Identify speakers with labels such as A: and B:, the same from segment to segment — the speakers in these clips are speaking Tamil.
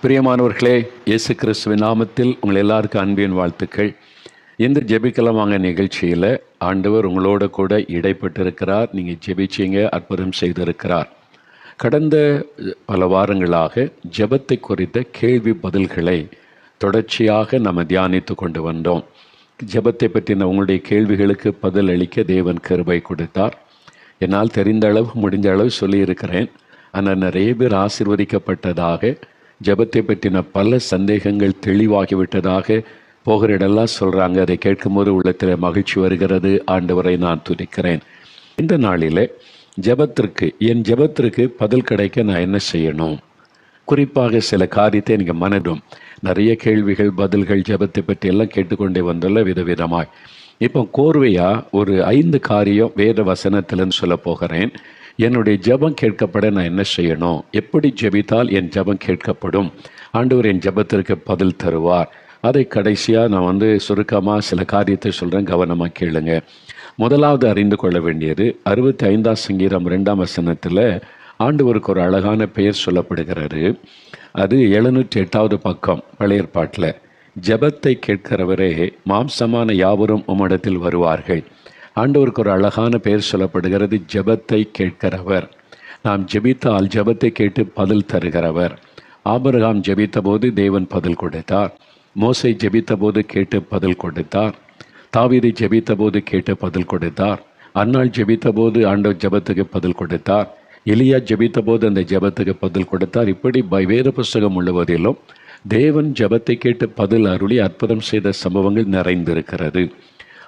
A: பிரியமானவர்களே, இயேசு கிறிஸ்துவின் நாமத்தில் உங்கள் எல்லாருக்கும் அன்பின் வாழ்த்துக்கள். இந்த ஜெபிக்கலாம் வாங்க நிகழ்ச்சியில் ஆண்டவர் உங்களோட கூட இடைப்பட்டிருக்கிறார். நீங்கள் ஜெபிச்சிங்க, அற்புதம் செய்திருக்கிறார். கடந்த பல வாரங்களாக ஜெபத்தை குறித்த கேள்வி பதில்களை தொடர்ச்சியாக நம்ம தியானித்து கொண்டு வந்தோம். ஜெபத்தை பற்றின உங்களுடைய கேள்விகளுக்கு பதில் அளிக்க தேவன் கிருபை கொடுத்தார். என்னால் தெரிந்த அளவு முடிஞ்ச அளவு சொல்லியிருக்கிறேன். ஆனால் நிறைய பேர் ஆசீர்வதிக்கப்பட்டதாக, ஜெபத்தை பற்றின பல சந்தேகங்கள் தெளிவாகிவிட்டதாக போகிற இடெல்லாம் சொல்கிறாங்க. அதை கேட்கும்போது உள்ளத்தில் மகிழ்ச்சி வருகிறது. ஆண்டவரை நான் துதிக்கிறேன். இந்த நாளில் என் ஜெபத்திற்கு பதில் கிடைக்க நான் என்ன செய்யணும்? குறிப்பாக சில காரியத்தை நீங்கள் மனதும் நிறைய கேள்விகள் பதில்கள் ஜெபத்தை பற்றி எல்லாம் கேட்டுக்கொண்டே வந்துள்ள விதவிதமாய். இப்போ கோர்வையாக ஒரு 5 காரியம் வேத வசனத்தில்னு சொல்ல போகிறேன். என்னுடைய ஜெபம் கேட்கப்பட நான் என்ன செய்யணும்? எப்படி ஜெபித்தால் என் ஜெபம் கேட்கப்படும்? ஆண்டவர் என் ஜெபத்திற்கு பதில் தருவார். அதை கடைசியாக நான் சுருக்கமாக சில காரியத்தை சொல்கிறேன், கவனமாக கேளுங்க. முதலாவது அறிந்து கொள்ள வேண்டியது 65 சங்கீதம் 2 வசனத்தில் ஆண்டவருக்கு ஒரு அழகான பெயர் சொல்லப்படுகிறது. அது 708 பக்கம் பழைய ஏற்பாட்டில். ஜெபத்தை கேட்கிறவரே மாம்சமான யாவரும் உம்மிடத்தில் வருவார்கள். ஆண்டவருக்கு ஒரு அழகான பெயர் சொல்லப்படுகிறது, ஜெபத்தை கேட்கிறவர். நாம் ஜெபித்தால் ஜெபத்தை கேட்டு பதில் தருகிறவர். ஆபிரகாம் ஜெபித்த போது தேவன் பதில் கொடுத்தார். மோசே ஜெபித்த போது கேட்டு பதில் கொடுத்தார். தாவீது ஜெபித்த போது கேட்டு பதில் கொடுத்தார். அன்னாள் ஜெபித்த போது ஆண்டவர் ஜெபத்துக்கு பதில் கொடுத்தார். எலியா ஜெபித்த போது அந்த ஜெபத்துக்கு பதில் கொடுத்தார். இப்படி வேத புஸ்தகம் முழுவதிலும் தேவன் ஜெபத்தை கேட்டு பதில் அருளி அற்புதம் செய்த சம்பவங்கள் நிறைந்திருக்கிறது.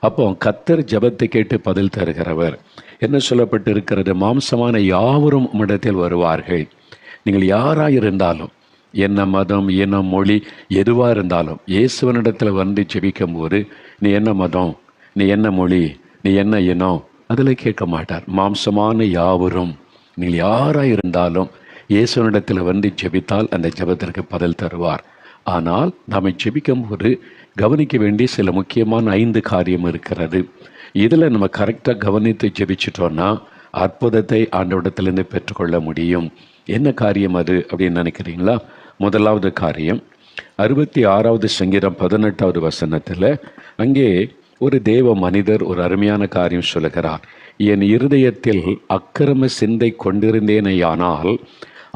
A: அப்போ கர்த்தர் ஜெபத்தை கேட்டு பதில் தருகிறவர். என்ன சொல்லப்பட்டு இருக்கிறது? மாம்சமான யாவரும் உம்மிடத்தில் வருவார்கள். நீங்கள் யாராக இருந்தாலும், என்ன மதம், என்ன மொழி, எதுவாக இருந்தாலும் இயேசுவனிடத்தில் வந்து ஜெபிக்கும் போது நீ என்ன மதம், நீ என்ன மொழி, நீ என்ன இனம், அதில் கேட்க மாட்டார். மாம்சமான யாவரும், நீங்கள் யாராக இருந்தாலும் இயேசுவனிடத்தில் வந்து ஜெபித்தால் அந்த ஜெபத்திற்கு பதில் தருவார். ஆனால் நாம் ஜெபிக்கும் போது கவனிக்க வேண்டிய சில முக்கியமான 5 காரியம் இருக்கிறது. இதில் நம்ம கரெக்டாக கவனித்து ஜெபிச்சிட்டோன்னா அற்புதத்தை ஆண்டவரிடத்திலிருந்து பெற்றுக்கொள்ள முடியும். என்ன காரியம் அது அப்படின்னு நினைக்கிறீங்களா? முதலாவது காரியம் 66 சங்கீதம் 18 வசனத்தில் அங்கே ஒரு தேவ மனிதர் ஒரு அருமையான காரியம் சொல்லுகிறார். என் இருதயத்தில் அக்கிரம சிந்தை கொண்டிருந்தேனேயானால்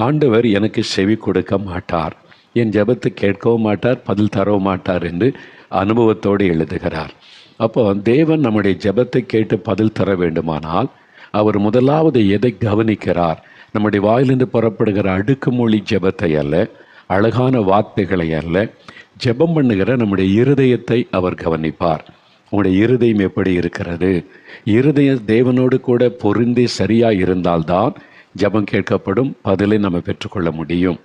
A: ஆண்டவர் எனக்கு செவி கொடுக்க மாட்டார், என் ஜெபத்தை கேட்கவும் மாட்டார், பதில் தரவும் மாட்டார் என்று அனுபவத்தோடு எழுதுகிறார். அப்போ தேவன் நம்முடைய ஜெபத்தை கேட்டு பதில் தர வேண்டுமானால் அவர் முதலாவது எதை கவனிக்கிறார்? நம்முடைய வாயிலிருந்து புறப்படுகிற அடுக்குமொழி ஜெபத்தை அல்ல, அழகான வார்த்தைகளை அல்ல, ஜெபம் பண்ணுகிற நம்முடைய இருதயத்தை அவர் கவனிப்பார். உங்களுடைய இருதயம் எப்படி இருக்கிறது? இருதயம் தேவனோடு கூட பொருந்தி சரியாக இருந்தால்தான் ஜெபம் கேட்கப்படும், பதிலை நம்ம பெற்றுக்கொள்ள முடியும்.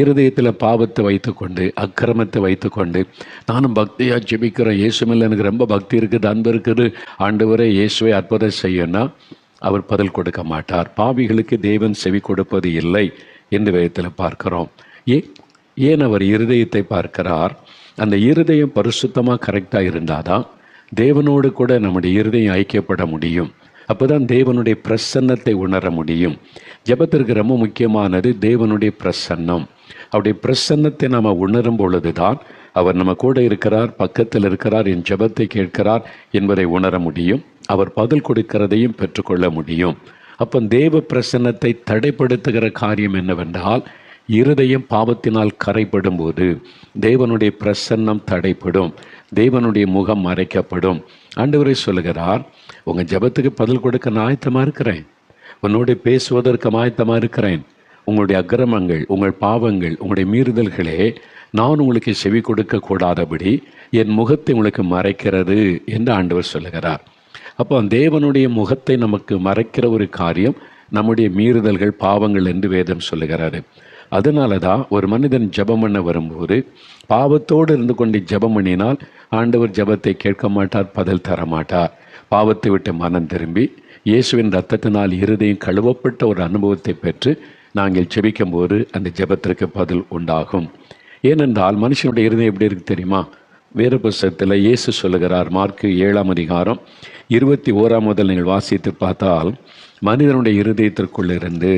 A: இருதயத்தில் பாவத்தை வைத்துக்கொண்டு, அக்கிரமத்தை வைத்துக்கொண்டு, நானும் பக்தியாக ஜெபிக்கிறேன், இயேசுமில்லை எனக்கு ரொம்ப பக்தி இருக்குது, அன்பு இருக்குது, ஆண்டவரே இயேசுவை அற்புதம் செய்யணும்னா அவர் பதில் கொடுக்க மாட்டார். பாவிகளுக்கு தேவன் செவி கொடுப்பது இல்லை என்று வேதத்தில் பார்க்கிறோம். ஏன் அவர் இருதயத்தை பார்க்கிறார்? அந்த இருதயம் பரிசுத்தமாக கரெக்டாக இருந்தாதான் தேவனோடு கூட நம்முடைய இருதயம் ஐக்கியப்பட முடியும். அப்போ தான் தேவனுடைய பிரசன்னத்தை உணர முடியும். ஜெபத்திற்கு ரொம்ப முக்கியமானது தேவனுடைய பிரசன்னம். அவருடைய பிரசன்னத்தை நாம் உணரும் பொழுது தான் அவர் நம்ம கூட இருக்கிறார், பக்கத்தில் இருக்கிறார், என் ஜெபத்தை கேட்கிறார் என்பதை உணர முடியும். அவர் பதில் கொடுக்கிறதையும் பெற்றுக்கொள்ள முடியும். அப்போ தேவ பிரசன்னத்தை தடைப்படுத்துகிற காரியம் என்னவென்றால், இருதயம் பாவத்தினால் கரைப்படும் போது தேவனுடைய பிரசன்னம் தடைப்படும், தேவனுடைய முகம் மறைக்கப்படும். ஆண்டவரே சொல்லுகிறார், உங்கள் ஜெபத்துக்கு பதில் கொடுக்க நான் ஆயத்தமாக இருக்கிறேன், உன்னோடு பேசுவதற்கு ஆயத்தமாக இருக்கிறேன். உங்களுடைய அக்கிரமங்கள், உங்கள் பாவங்கள், உங்களுடைய மீறுதல்களே நான் உங்களுக்கு செவி கொடுக்க கூடாதபடி என் முகத்தை உங்களுக்கு மறைக்கிறது என்று ஆண்டவர் சொல்லுகிறார். அப்போ தேவனுடைய முகத்தை நமக்கு மறைக்கிற ஒரு காரியம் நம்முடைய மீறுதல்கள், பாவங்கள் என்று வேதம் சொல்லுகிறாரு. அதனால தான் ஒரு மனிதன் ஜெபம் பண்ண வரும்போது பாவத்தோடு இருந்து கொண்டு ஜெபம் பண்ணினால் ஆண்டவர் ஜெபத்தை கேட்க மாட்டார், பதில் தர மாட்டார். பாவத்தை விட்டு மனம் திரும்பி இயேசுவின் இரத்தத்தினால் இருதயம் கழுவப்பட்ட ஒரு அனுபவத்தை பெற்று நாங்கள் ஜெபிக்கும் போது அந்த ஜெபத்திற்கு பதில் உண்டாகும். ஏனென்றால் மனுஷனுடைய இருதயம் எப்படி இருக்கு தெரியுமா? வேறு புஸ்தகத்தில் இயேசு சொல்லுகிறார், மார்க்கு 7 அதிகாரம் 21 முதல் நீங்கள் வாசித்து பார்த்தால், மனிதனுடைய இருதயத்திற்குள்ளிருந்து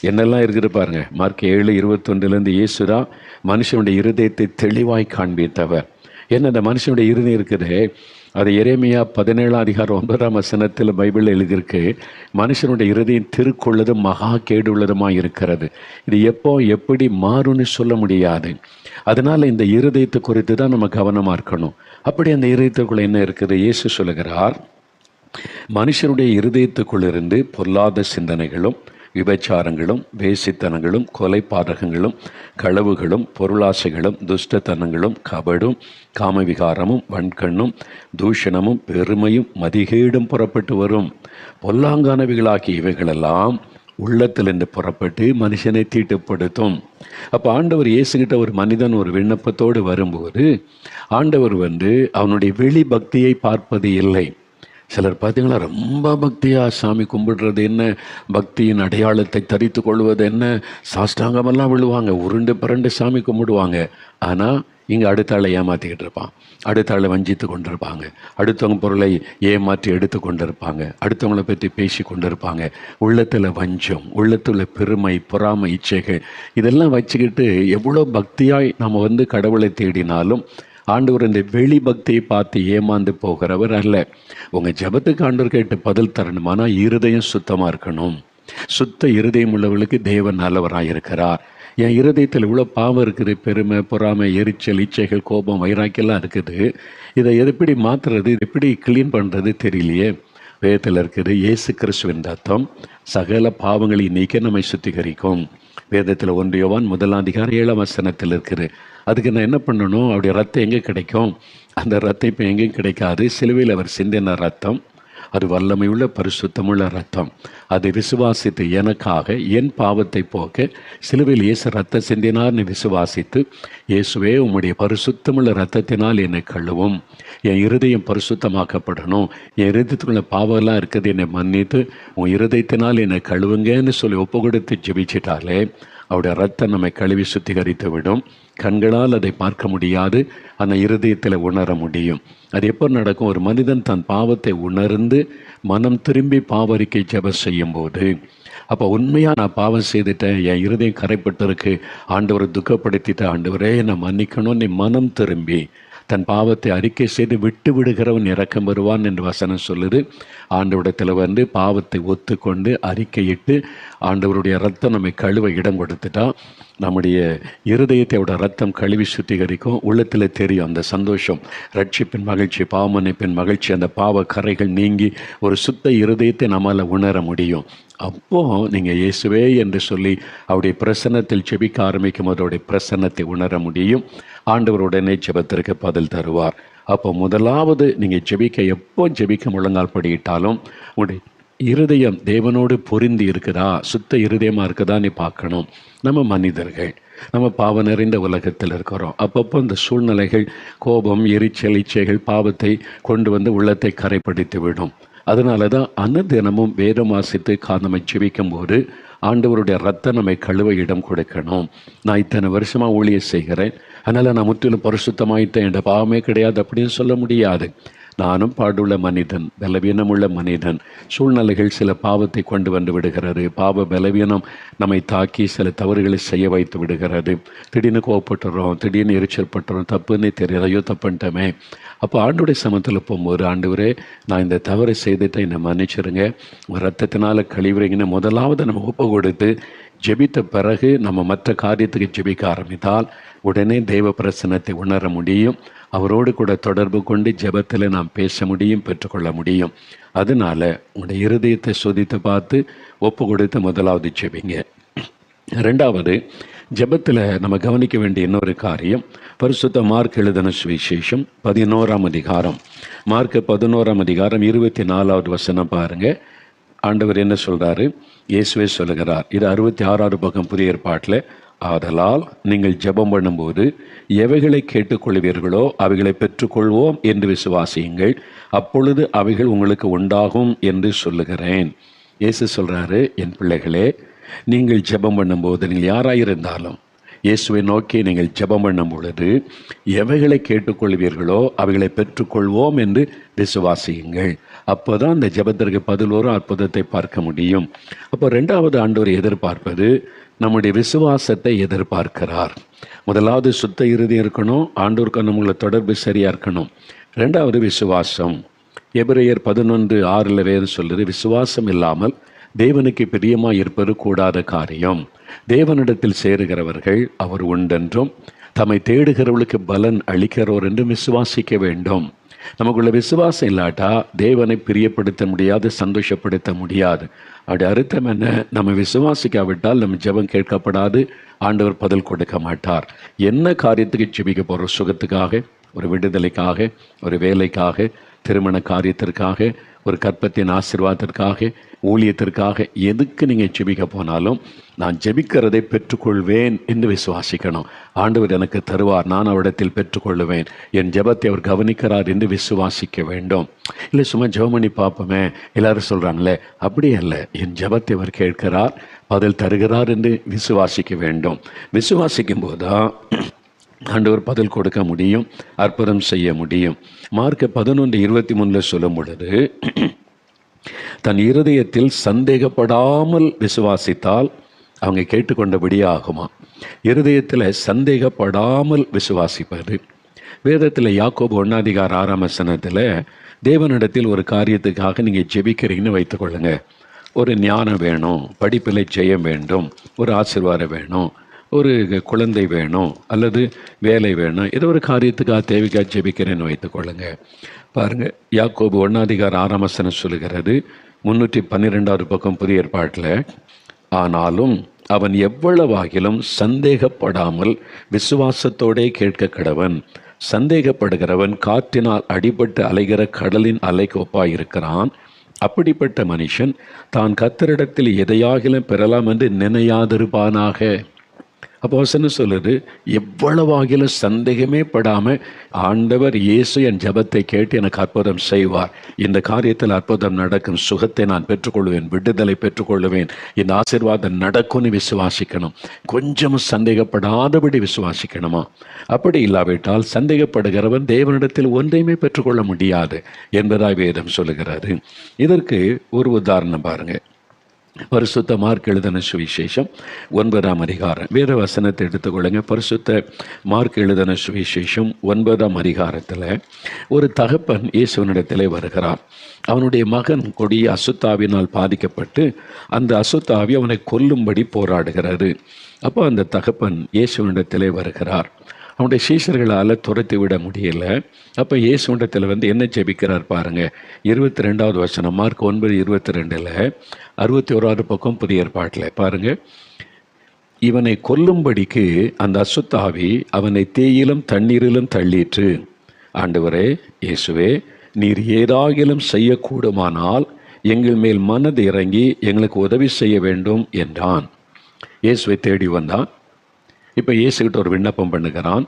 A: என்னெல்லாம் இருக்குது பாருங்க. மார்க் 7:21 இயேசுதான் மனுஷனுடைய இருதயத்தை தெளிவாய் காண்பித்தவர். என்ன அந்த மனுஷனுடைய இருதயம் இருக்குது, அது எரேமியா 17:9 பைபிளில் எழுதியிருக்கு. மனுஷனுடைய இருதயம் திருக்குள்ளதும் மகா கேடுள்ளதுமாக இருக்கிறது. இது எப்போ எப்படி மாறும்னு சொல்ல முடியாது. அதனால் இந்த இருதயத்தை குறித்து தான் நம்ம கவனமாக இருக்கணும். அப்படி அந்த இருதயத்துக்குள்ள என்ன இருக்குது? இயேசு சொல்லுகிறார், மனுஷனுடைய இருதயத்துக்குள்ளிருந்து பொல்லாத சிந்தனைகளும் விபச்சாரங்களும் வேசித்தனங்களும் கொலைபாதகங்களும் களவுகளும் பொருளாசைகளும் துஷ்டத்தனங்களும் கபடும் காமவிகாரமும் வன்கண்ணும் தூஷணமும் பெருமையும் மதிகேடும் புறப்பட்டு வரும். பொல்லாங்கானவைகளாகிய இவைகளெல்லாம் உள்ளத்திலிருந்து புறப்பட்டு மனுஷனை தீட்டுப்படுத்தும். அப்போ ஆண்டவர் இயேசுகிட்ட ஒரு மனிதன் ஒரு விண்ணப்பத்தோடு வரும்போது ஆண்டவர் அவனுடைய வெளி பக்தியை பார்ப்பது இல்லை. சிலர் பார்த்தீங்களா, ரொம்ப பக்தியாக சாமி கும்பிடுறது என்ன, பக்தியின் அடையாளத்தை தரித்து கொள்வது என்ன, சாஷ்டாங்கமெல்லாம் விழுவாங்க, உருண்டு பிறண்டு சாமி கும்பிடுவாங்க. ஆனால் இங்கே அடுத்த ஆளை ஏமாற்றிக்கிட்டு இருப்பான், அடுத்த ஆளை வஞ்சித்து கொண்டிருப்பாங்க, அடுத்தவங்க பொருளை ஏமாற்றி எடுத்து கொண்டிருப்பாங்க, அடுத்தவங்களை பற்றி பேசி கொண்டிருப்பாங்க. உள்ளத்தில் வஞ்சம், உள்ளத்தில் பெருமை, பொறாமை, இச்சைகள் இதெல்லாம் வச்சுக்கிட்டு எவ்வளோ பக்தியாய் நம்ம கடவுளை தேடினாலும் ஆண்டவர் இந்த வெளி பக்தியை பார்த்து ஏமாந்து போகிறவர் அல்ல. உங்கள் ஜபத்துக்கு ஆண்டவர் கேட்டு பதில் தரணும். ஆனால் இருதயம் சுத்தமாக இருக்கணும். சுத்த இருதயம் உள்ளவர்களுக்கு தேவன் நல்லவராக இருக்கிறார். என் இருதயத்தில் இவ்வளோ பாவம் இருக்குது, பெருமை, பொறாமை, எரிச்சல், இச்சைகள், கோபம், வைராக்கியெல்லாம் இருக்குது. இதை எப்படி மாற்றுறது, இது எப்படி கிளீன் பண்ணுறது தெரியலையே. வேதத்தில் இருக்குது, இயேசு கிறிஸ்துவின் ரத்தம் சகல பாவங்களை நீக்க நம்மை சுத்திகரிக்கும். வேதத்தில் 1 யோவான் 1:7 இருக்குது. அதுக்கு நான் என்ன பண்ணணும்? அவருடைய ரத்தம் எங்கே கிடைக்கும்? அந்த ரத்தம் இப்போ எங்கேயும் கிடைக்காது. சிலுவையில் அவர் சிந்தின ரத்தம் அது வல்லமையுள்ள பரிசுத்தமுள்ள ரத்தம். அதை விசுவாசித்து எனக்காக என் பாவத்தை போக்க சிலுவையில் இயேசு ரத்தம் சிந்தினார்னு விசுவாசித்து, இயேசுவே உம்முடைய பரிசுத்தமுள்ள ரத்தத்தினால் என்னை கழுவும், என் இருதயம் பரிசுத்தமாக்கப்படணும், என் இருதயத்துக்குள்ள பாவம்லாம் இருக்குது, என்னை மன்னித்து உன் இருதயத்தினால் என்னை கழுவுங்கன்னு சொல்லி ஒப்பு கொடுத்து ஜெபிச்சிட்டாலே அவருடைய ரத்தம் நம்மை கழுவி சுத்திகரித்து விடும். கண்களால் அதை பார்க்க முடியாது, ஆனால் இருதயத்தில் உணர முடியும். அது எப்போ நடக்கும்? ஒரு மனிதன் தன் பாவத்தை உணர்ந்து மனம் திரும்பி பாவரிக்கை ஜெபம் செய்யும் போது. அப்போ உண்மையாக நான் பாவம் செய்துட்டேன், என் இருதயம் கரைப்பட்டு இருக்கு, ஆண்டவரை துக்கப்படுத்திட்டேன், ஆண்டவரே என்னை மன்னிக்கணும்னு மனம் திரும்பி தன் பாவத்தை அறிக்கை செய்து விட்டு விடுகிறவன் இரக்கம் வருவான் என்று வசனம் சொல்லுது. ஆண்டவரிடத்தில் பாவத்தை ஒத்துக்கொண்டு அறிக்கையிட்டு ஆண்டவருடைய ரத்தம் நம்மை கழுவ இடம் கொடுத்துட்டா நம்முடைய இருதயத்தையோட ரத்தம் கழுவி சுத்திகரிக்கும். உள்ளத்தில் தெரியும் அந்த சந்தோஷம், ரட்சிப்பின் மகிழ்ச்சி, பாவமன்னிப்பின் மகிழ்ச்சி, அந்த பாவ கரைகள் நீங்கி ஒரு சுத்த இருதயத்தை நம்மால் உணர முடியும். அப்போது நீங்கள் இயேசுவே என்று சொல்லி அவருடைய பிரசன்னத்தில் ஜெபிக்க ஆரம்பிக்கும் போது அவருடைய பிரசன்னத்தை உணர முடியும். ஆண்டவர் உடனே ஜெபத்திற்கு பதில் தருவார். அப்போ முதலாவது நீங்கள் எப்போ ஜெபிக்க முழங்கால் படியிட்டாலும் உடைய இருதயம் தேவனோடு பொருந்தி இருக்குதா, சுத்த இருதயமாக இருக்குதா நீ பார்க்கணும். நம்ம மனிதர்கள், நம்ம பாவம் நிறைந்த உலகத்தில் இருக்கிறோம். அப்பப்போ இந்த சூழ்நிலைகள், கோபம், எரிச்சல், இச்சைகள் பாவத்தை கொண்டு உள்ளத்தை கரைப்படுத்தி விடும். அதனால தான் அனுதினமும் வேதம் வாசித்து நம்ம ஜெபிக்கும் போது ஆண்டவருடைய ரத்தம் நம்மை கழுவ இடம் கொடுக்கணும். நான் இத்தனை வருஷமாக ஊழியம் செய்கிறேன், அதனால் நான் முற்றிலும் பரிசுத்தமாயிட்டேன், என்ற பாவமே கிடையாது அப்படின்னு சொல்ல முடியாது. நானும் பாடுள்ள மனிதன், பலவீனமுள்ள மனிதன். சூழ்நிலைகள் சில பாவத்தை கொண்டு விடுகிறது. பாவ பலவீனம் நம்மை தாக்கி சில தவறுகளை செய்ய வைத்து விடுகிறது. திடீர்னு கோவப்பட்டுறோம், திடீர்னு எரிச்சல் பட்டுறோம், தப்புன்னு தெரியாது, ஐயோ தப்புன்ட்டோமே. அப்போ ஆண்டோடைய சமத்தில் போகும்போது, ஆண்டவரே நான் இந்த தவறை செய்துட்டு என்னை மன்னிச்சிருங்க, ரத்தத்தினால் கழிவுறீங்கன்னு முதலாவது நம்ம ஒப்பு கொடுத்து ஜெபித்த பிறகு நம்ம மற்ற காரியத்துக்கு ஜெபிக்க ஆரம்பித்தால் உடனே தெய்வ பிரசன்னத்தை உணர முடியும். அவரோடு கூட தொடர்பு கொண்டு ஜெபத்தில் நாம் பேச முடியும், பெற்றுக்கொள்ள முடியும். அதனால் உங்களுடைய இருதயத்தை சோதித்து பார்த்து ஒப்பு கொடுத்து முதலாவது ஜெபிங்க. ரெண்டாவது, ஜெபத்தில் நம்ம கவனிக்க வேண்டிய இன்னொரு காரியம், பரிசுத்த மார்க் எழுதின சுவிசேஷம் 11ஆம் அதிகாரம், மார்க் 11ஆம் அதிகாரம் 24வது வசனம் பாருங்கள். ஆண்டவர் என்ன சொல்கிறாரு? இயேசுவே சொல்லுகிறார். இது 66வது பக்கம் புதிய ஏற்பாட்டில். ஆதலால் நீங்கள் ஜெபம் பண்ணும்போது எவைகளை கேட்டுக்கொள்வீர்களோ அவைகளை பெற்றுக்கொள்வோம் என்று விசுவாசியுங்கள், அப்பொழுது அவைகள் உங்களுக்கு உண்டாகும் என்று சொல்லுகிறேன். இயேசு சொல்கிறாரு, என் பிள்ளைகளே, நீங்கள் ஜெபம் பண்ணும்போது நீங்கள் யாராயிருந்தாலும் இயேசுவை நோக்கி நீங்கள் ஜெபம் பண்ணும் பொழுது எவைகளை கேட்டுக்கொள்வீர்களோ அவைகளை பெற்றுக்கொள்வோம் என்று விசுவாசியுங்கள். அப்போ தான் அந்த ஜெபத்திற்கு பதில் ஒரு அற்புதத்தை பார்க்க முடியும். அப்போ 2வது ஆண்டவர் எதிர்பார்ப்பது நம்முடைய விசுவாசத்தை எதிர்பார்க்கிறார். முதலாவது சுத்த இறுதி இருக்கணும், ஆண்டவருக்கு நம்மளோட தொடர்பு சரியாக இருக்கணும். 2வது விசுவாசம். எபிரேயர் 11:6 வேதம் சொல்லுது, விசுவாசம் இல்லாமல் தேவனுக்கு பிரியமாக இருப்பது கூடாத காரியம். தேவனிடத்தில் சேருகிறவர்கள் அவர் உண்டென்றும் தம்மை தேடுகிறவர்களுக்கு பலன் அளிக்கிறவர் என்றும் விசுவாசிக்க வேண்டும். நமக்குள்ள விசுவாசம் இல்லாட்டா தேவனை பிரியப்படுத்த முடியாது, சந்தோஷப்படுத்த முடியாது. அப்படி அர்த்தம் என்ன? நம்ம விசுவாசிக்காவிட்டால் நம்ம ஜெபம் கேட்கப்படாது, ஆண்டவர் பதில் கொடுக்க மாட்டார். என்ன காரியத்துக்கு ஜெபிக்க போகிறோம்? சுகத்துக்காக, ஒரு விடுதலைக்காக, ஒரு வேலைக்காக, திருமண காரியத்திற்காக, ஒரு கற்பத்தின் ஆசீர்வாதத்திற்காக, ஊழியத்திற்காக, எதுக்கு நீங்கள் ஜெபிக்க போனாலும் நான் ஜெபிக்கிறதை பெற்றுக்கொள்வேன் என்று விசுவாசிக்கணும். ஆண்டவர் எனக்கு தருவார், நான் அவரிடத்தில் பெற்றுக்கொள்வேன், என் ஜெபத்தை அவர் கவனிக்கிறார் என்று விசுவாசிக்க வேண்டும். இல்லை சும்மா ஜெபம் பண்ணி பார்ப்போமே, எல்லாரும் சொல்கிறாங்களே, அப்படியே அல்ல. என் ஜெபத்தை அவர் கேட்கிறார், பதில் தருகிறார் என்று விசுவாசிக்க வேண்டும். விசுவாசிக்கும் போதுதான் ஆண்டவர் பதில் கொடுக்க முடியும், அற்புதம் செய்ய முடியும். மார்க் 11:23 சொல்லும் பொழுது, தன் இருதயத்தில் சந்தேகப்படாமல் விசுவாசித்தால் அவங்க கேட்டுக்கொண்டபடியே ஆகுமா. இருதயத்தில் சந்தேகப்படாமல் விசுவாசிப்பது. வேதத்தில் யாக்கோபு 1:6 தேவனிடத்தில் ஒரு காரியத்துக்காக நீங்கள் ஜெபிக்கிறீங்கன்னு வைத்துக்கொள்ளுங்க. ஒரு ஞானம் வேணும், படிப்பில் ஜெயம் வேண்டும், ஒரு ஆசீர்வாதம் வேணும், ஒரு குழந்தை வேணும், அல்லது வேலை வேணும், ஏதோ ஒரு காரியத்துக்காக தேவைக்காக ஜெபிக்கிறேன்னு வைத்துக்கொள்ளுங்க. பாருங்கள், யாக்கோபு 1:6 சொல்லுகிறது, 312 பக்கம் புதிய ஏற்பாட்டில், ஆனாலும் அவன் எவ்வளவாகிலும் சந்தேகப்படாமல் விசுவாசத்தோடே கேட்க கடவன். சந்தேகப்படுகிறவன் காற்றினால் அடிபட்டு அலைகிற கடலின் அலைக்கு ஒப்பாயிருக்கிறான். அப்படிப்பட்ட மனுஷன் தான் கர்த்தரிடத்தில் எதையாகிலும் பெறலாம் என்று நினையாதிருப்பானாக. அப்போ வசனம் சொல்லுது, எவ்வளவாகிலும் சந்தேகமே படாமல் ஆண்டவர் இயேசு என் ஜெபத்தை கேட்டு எனக்கு அற்புதம் செய்வார், இந்த காரியத்தில் அற்புதம் நடக்கும், சுகத்தை நான் பெற்றுக்கொள்வேன், விடுதலை பெற்றுக்கொள்வேன், இந்த ஆசீர்வாதம் நடக்கும்னு விசுவாசிக்கணும். கொஞ்சமும் சந்தேகப்படாதபடி விசுவாசிக்கணுமா? அப்படி இல்லாவிட்டால் சந்தேகப்படுகிறவன் தேவனிடத்தில் ஒன்றையுமே பெற்றுக்கொள்ள முடியாது என்பதாய் வேதம் சொல்லுகிறது. இதற்கு ஒரு உதாரணம் பாருங்கள். பரிசுத்த மார்க் எழுதின சுவிசேஷம் 9 வேத வசனத்தை எடுத்துக்கொள்ளுங்க. பரிசுத்த மார்க் எழுதின சுவிசேஷம் 9 ஒரு தகப்பன் இயேசுவனிடத்திலே வருகிறார். அவனுடைய மகன் கொடிய அசுத்தாவினால் பாதிக்கப்பட்டு அந்த அசுத்தாவி அவனை கொல்லும்படி போராடுகிறது. அப்போ அந்த தகப்பன் இயேசுவனிடத்திலே வருகிறார். அவனுடைய சீஷர்களால் துரத்தி விட முடியல. அப்போ இயேசுவனிடத்தில் என்ன ஜெபிக்கிறார் பாருங்க. 22வது வசனம், மார்க் 9:22 61 பக்கம் புதிய ஏற்பாட்டில் பாருங்க. இவனை கொல்லும்படிக்கு அந்த அசுத்தாவி அவனை தேயிலும் தண்ணீரிலும் தள்ளிற்று. ஆண்டவரே இயேசுவே, நீர் ஏதாகிலும் செய்யக்கூடுமானால் எங்கள் மேல் மனது இறங்கி எங்களுக்கு உதவி செய்ய வேண்டும் என்றான். இயேசுவை தேடி வந்தான். இப்போ இயேசுகிட்ட ஒரு விண்ணப்பம் பண்ணுகிறான்.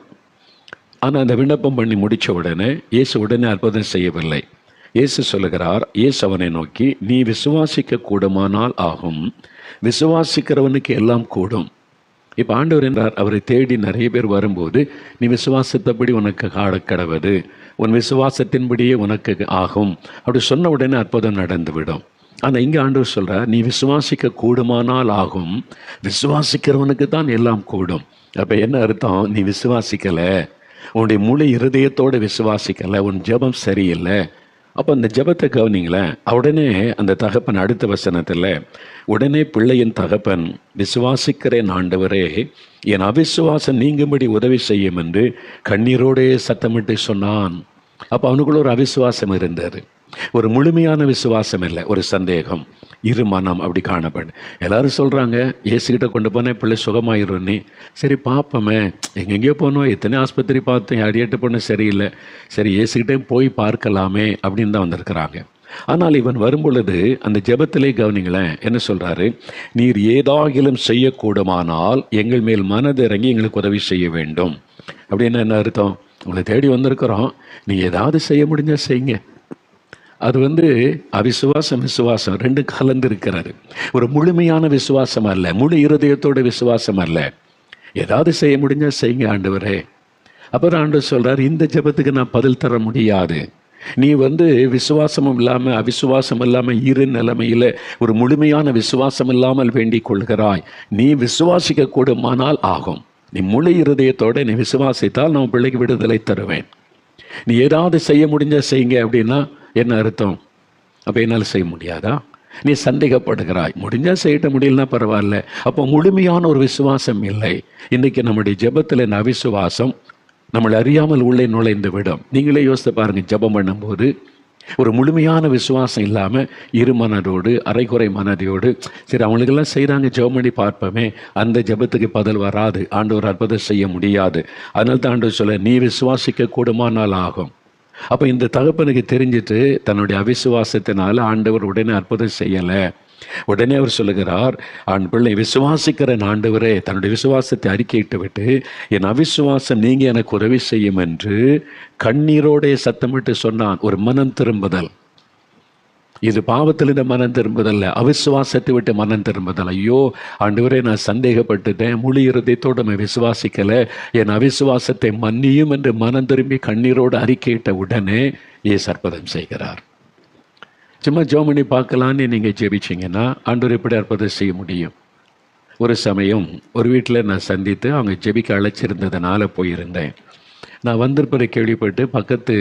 A: ஆனால் அந்த விண்ணப்பம் பண்ணி முடித்த உடனே இயேசு உடனே அற்புதம் செய்யவில்லை. இயேசு சொல்லுகிறார், இயேசு அவனை நோக்கி, நீ விசுவாசிக்க கூடுமானால் ஆகும், விசுவாசிக்கிறவனுக்கு எல்லாம் கூடும். இப்போ ஆண்டவர் என்றார், அவரை தேடி நிறைய பேர் வரும்போது நீ விசுவாசத்தபடி உனக்கு கடவது, உன் விசுவாசத்தின்படியே உனக்கு ஆகும் அப்படி சொன்ன உடனே அற்புதம் நடந்துவிடும். ஆனால் இங்கே ஆண்டவர் சொல்கிறார், நீ விசுவாசிக்க கூடுமானால் ஆகும், விசுவாசிக்கிறவனுக்கு தான் எல்லாம் கூடும். அப்போ என்ன அர்த்தம்? நீ விசுவாசிக்கலை, உன்னுடைய முழு இருதயத்தோடு விசுவாசிக்கலை, உன் ஜெபம் சரியில்லை. அப்போ அந்த ஜெபத்தை கவனிங்களேன். உடனே அந்த தகப்பன் அடுத்த வசனத்தில், உடனே பிள்ளையின் தகப்பன், விசுவாசிக்கிறேன் ஆண்டவரே, என் அவிசுவாசம் நீங்கும்படி உதவி செய்யும் என்று கண்ணீரோடே சத்தமிட்டு சொன்னான். அப்போ அவனுக்குள்ள ஒரு அவிசுவாசம் இருந்தது, ஒரு முழுமையான விசுவாசம் இல்லை, ஒரு சந்தேகம், இரு மனம் அப்படி காணப்படும். எல்லாரும் சொல்கிறாங்க, இயேசுகிட்ட கொண்டு போனேன் பிள்ளை சுகமாயிரும். நீ சரி பார்ப்போமே, எங்கெங்கேயோ போனோம், எத்தனை ஆஸ்பத்திரி பார்த்தோம், அடியட்டு போன சரியில்லை, சரி இயேசுகிட்டே போய் பார்க்கலாமே அப்படின்னு தான் வந்திருக்கிறாங்க. ஆனால் இவன் வரும்பொழுது அந்த ஜெபத்திலே கவனிங்களேன், என்ன சொல்கிறாரு, நீர் ஏதாகிலும் செய்யக்கூடுமானால் எங்கள் மேல் மனது இறங்கி எங்களுக்கு உதவி செய்ய வேண்டும். அப்படின்னு என்ன அர்த்தம்? உங்களை தேடி வந்திருக்கிறோம், நீங்கள் ஏதாவது செய்ய முடிஞ்சால் செய்யுங்க. அது அவிசுவாசம் விசுவாசம் ரெண்டு கலந்து இருக்கிறது. ஒரு முழுமையான விசுவாசம் அல்ல, முழு இருதயத்தோட விசுவாசம் அல்ல. ஏதாவது செய்ய முடிஞ்சால் செய்யுங்க ஆண்டவரே. அப்புறம் ஆண்டவர் சொல்கிறார், இந்த ஜெபத்துக்கு நான் பதில் தர முடியாது. நீ விசுவாசமும் இல்லாமல் அவிசுவாசம் இல்லாமல் இரு நிலைமையில் ஒரு முழுமையான விசுவாசம் இல்லாமல் வேண்டிக் கொள்கிறாய். நீ விசுவாசிக்க கூடுமானால் ஆகும். நீ முழு இருதயத்தோடு நீ விசுவாசித்தால் நான் பிள்ளைக்கு விடுதலை தருவேன். நீ ஏதாவது செய்ய முடிஞ்சால் செய்யுங்க அப்படின்னா என்ன அர்த்தம்? அப்போ என்னால் செய்ய முடியாதா? நீ சந்தேகப்படுகிறாய். முடிஞ்சால் செய்யிட்ட முடியலன்னா பரவாயில்ல. அப்போ முழுமையான ஒரு விசுவாசம் இல்லை. இன்றைக்கி நம்முடைய ஜெபத்தில் இந்த அவிசுவாசம் நம்மளை அறியாமல் உள்ளே நுழைந்து விடும். நீங்களே யோசித்து பாருங்கள், ஜெபம் பண்ணும்போது ஒரு முழுமையான விசுவாசம் இல்லாமல் இருமனதோடு அரைகுறை மனதையோடு சரி அவங்களுக்கெல்லாம் செய்கிறாங்க ஜெபம் பண்ணி பார்ப்போமே, அந்த ஜெபத்துக்கு பதில் வராது. ஆண்டவர் அற்புதம் செய்ய முடியாது. அதனால தான் ஆண்டவர் சொல்ல, நீ விசுவாசிக்க கூடுமானால் ஆகும். அப்போ இந்த தகப்பனுக்கு தெரிஞ்சிட்டு தன்னுடைய அவிசுவாசத்தினால ஆண்டவர் உடனே அற்புதம் செய்யலை. உடனே அவர் சொல்லுகிறார், ஆண் பிள்ளை விசுவாசிக்கிற ஆண்டவரே தன்னுடைய விசுவாசத்தை அறிக்கையிட்டு விட்டு என் அவிசுவாசம் நீங்க எனக்கு உதவி செய்யும் என்று கண்ணீரோடைய சத்தமிட்டு சொன்னான். ஒரு மனம் திரும்புதல். இது பாவத்திலிருந்து மனம் திரும்புதல், அவிசுவாசத்தை விட்டு மனம் திரும்புதல். ஐயோ ஆண்டவரே, நான் சந்தேகப்பட்டுட்டேன், முழு இருதயத்தோடு நான் விசுவாசிக்கலை, என் அவிசுவாசத்தை மன்னியும் என்று மனம் திரும்பி கண்ணீரோடு அறிக்கையிட்ட உடனே இயேசு அற்புதம் செய்கிறார். சும்மா ஜெபம் பண்ணி பார்க்கலான்னு நீங்கள் ஜெபிச்சிங்கன்னா ஆண்டவர் எப்படி அற்புதம் செய்ய முடியும்? ஒரு சமயம் ஒரு வீட்டில் நான் சந்தித்து அவங்க ஜெபிக்க அழைச்சிருந்ததுனால போயிருந்தேன். நான் வந்திருப்பதை கேள்விப்பட்டு பக்கத்து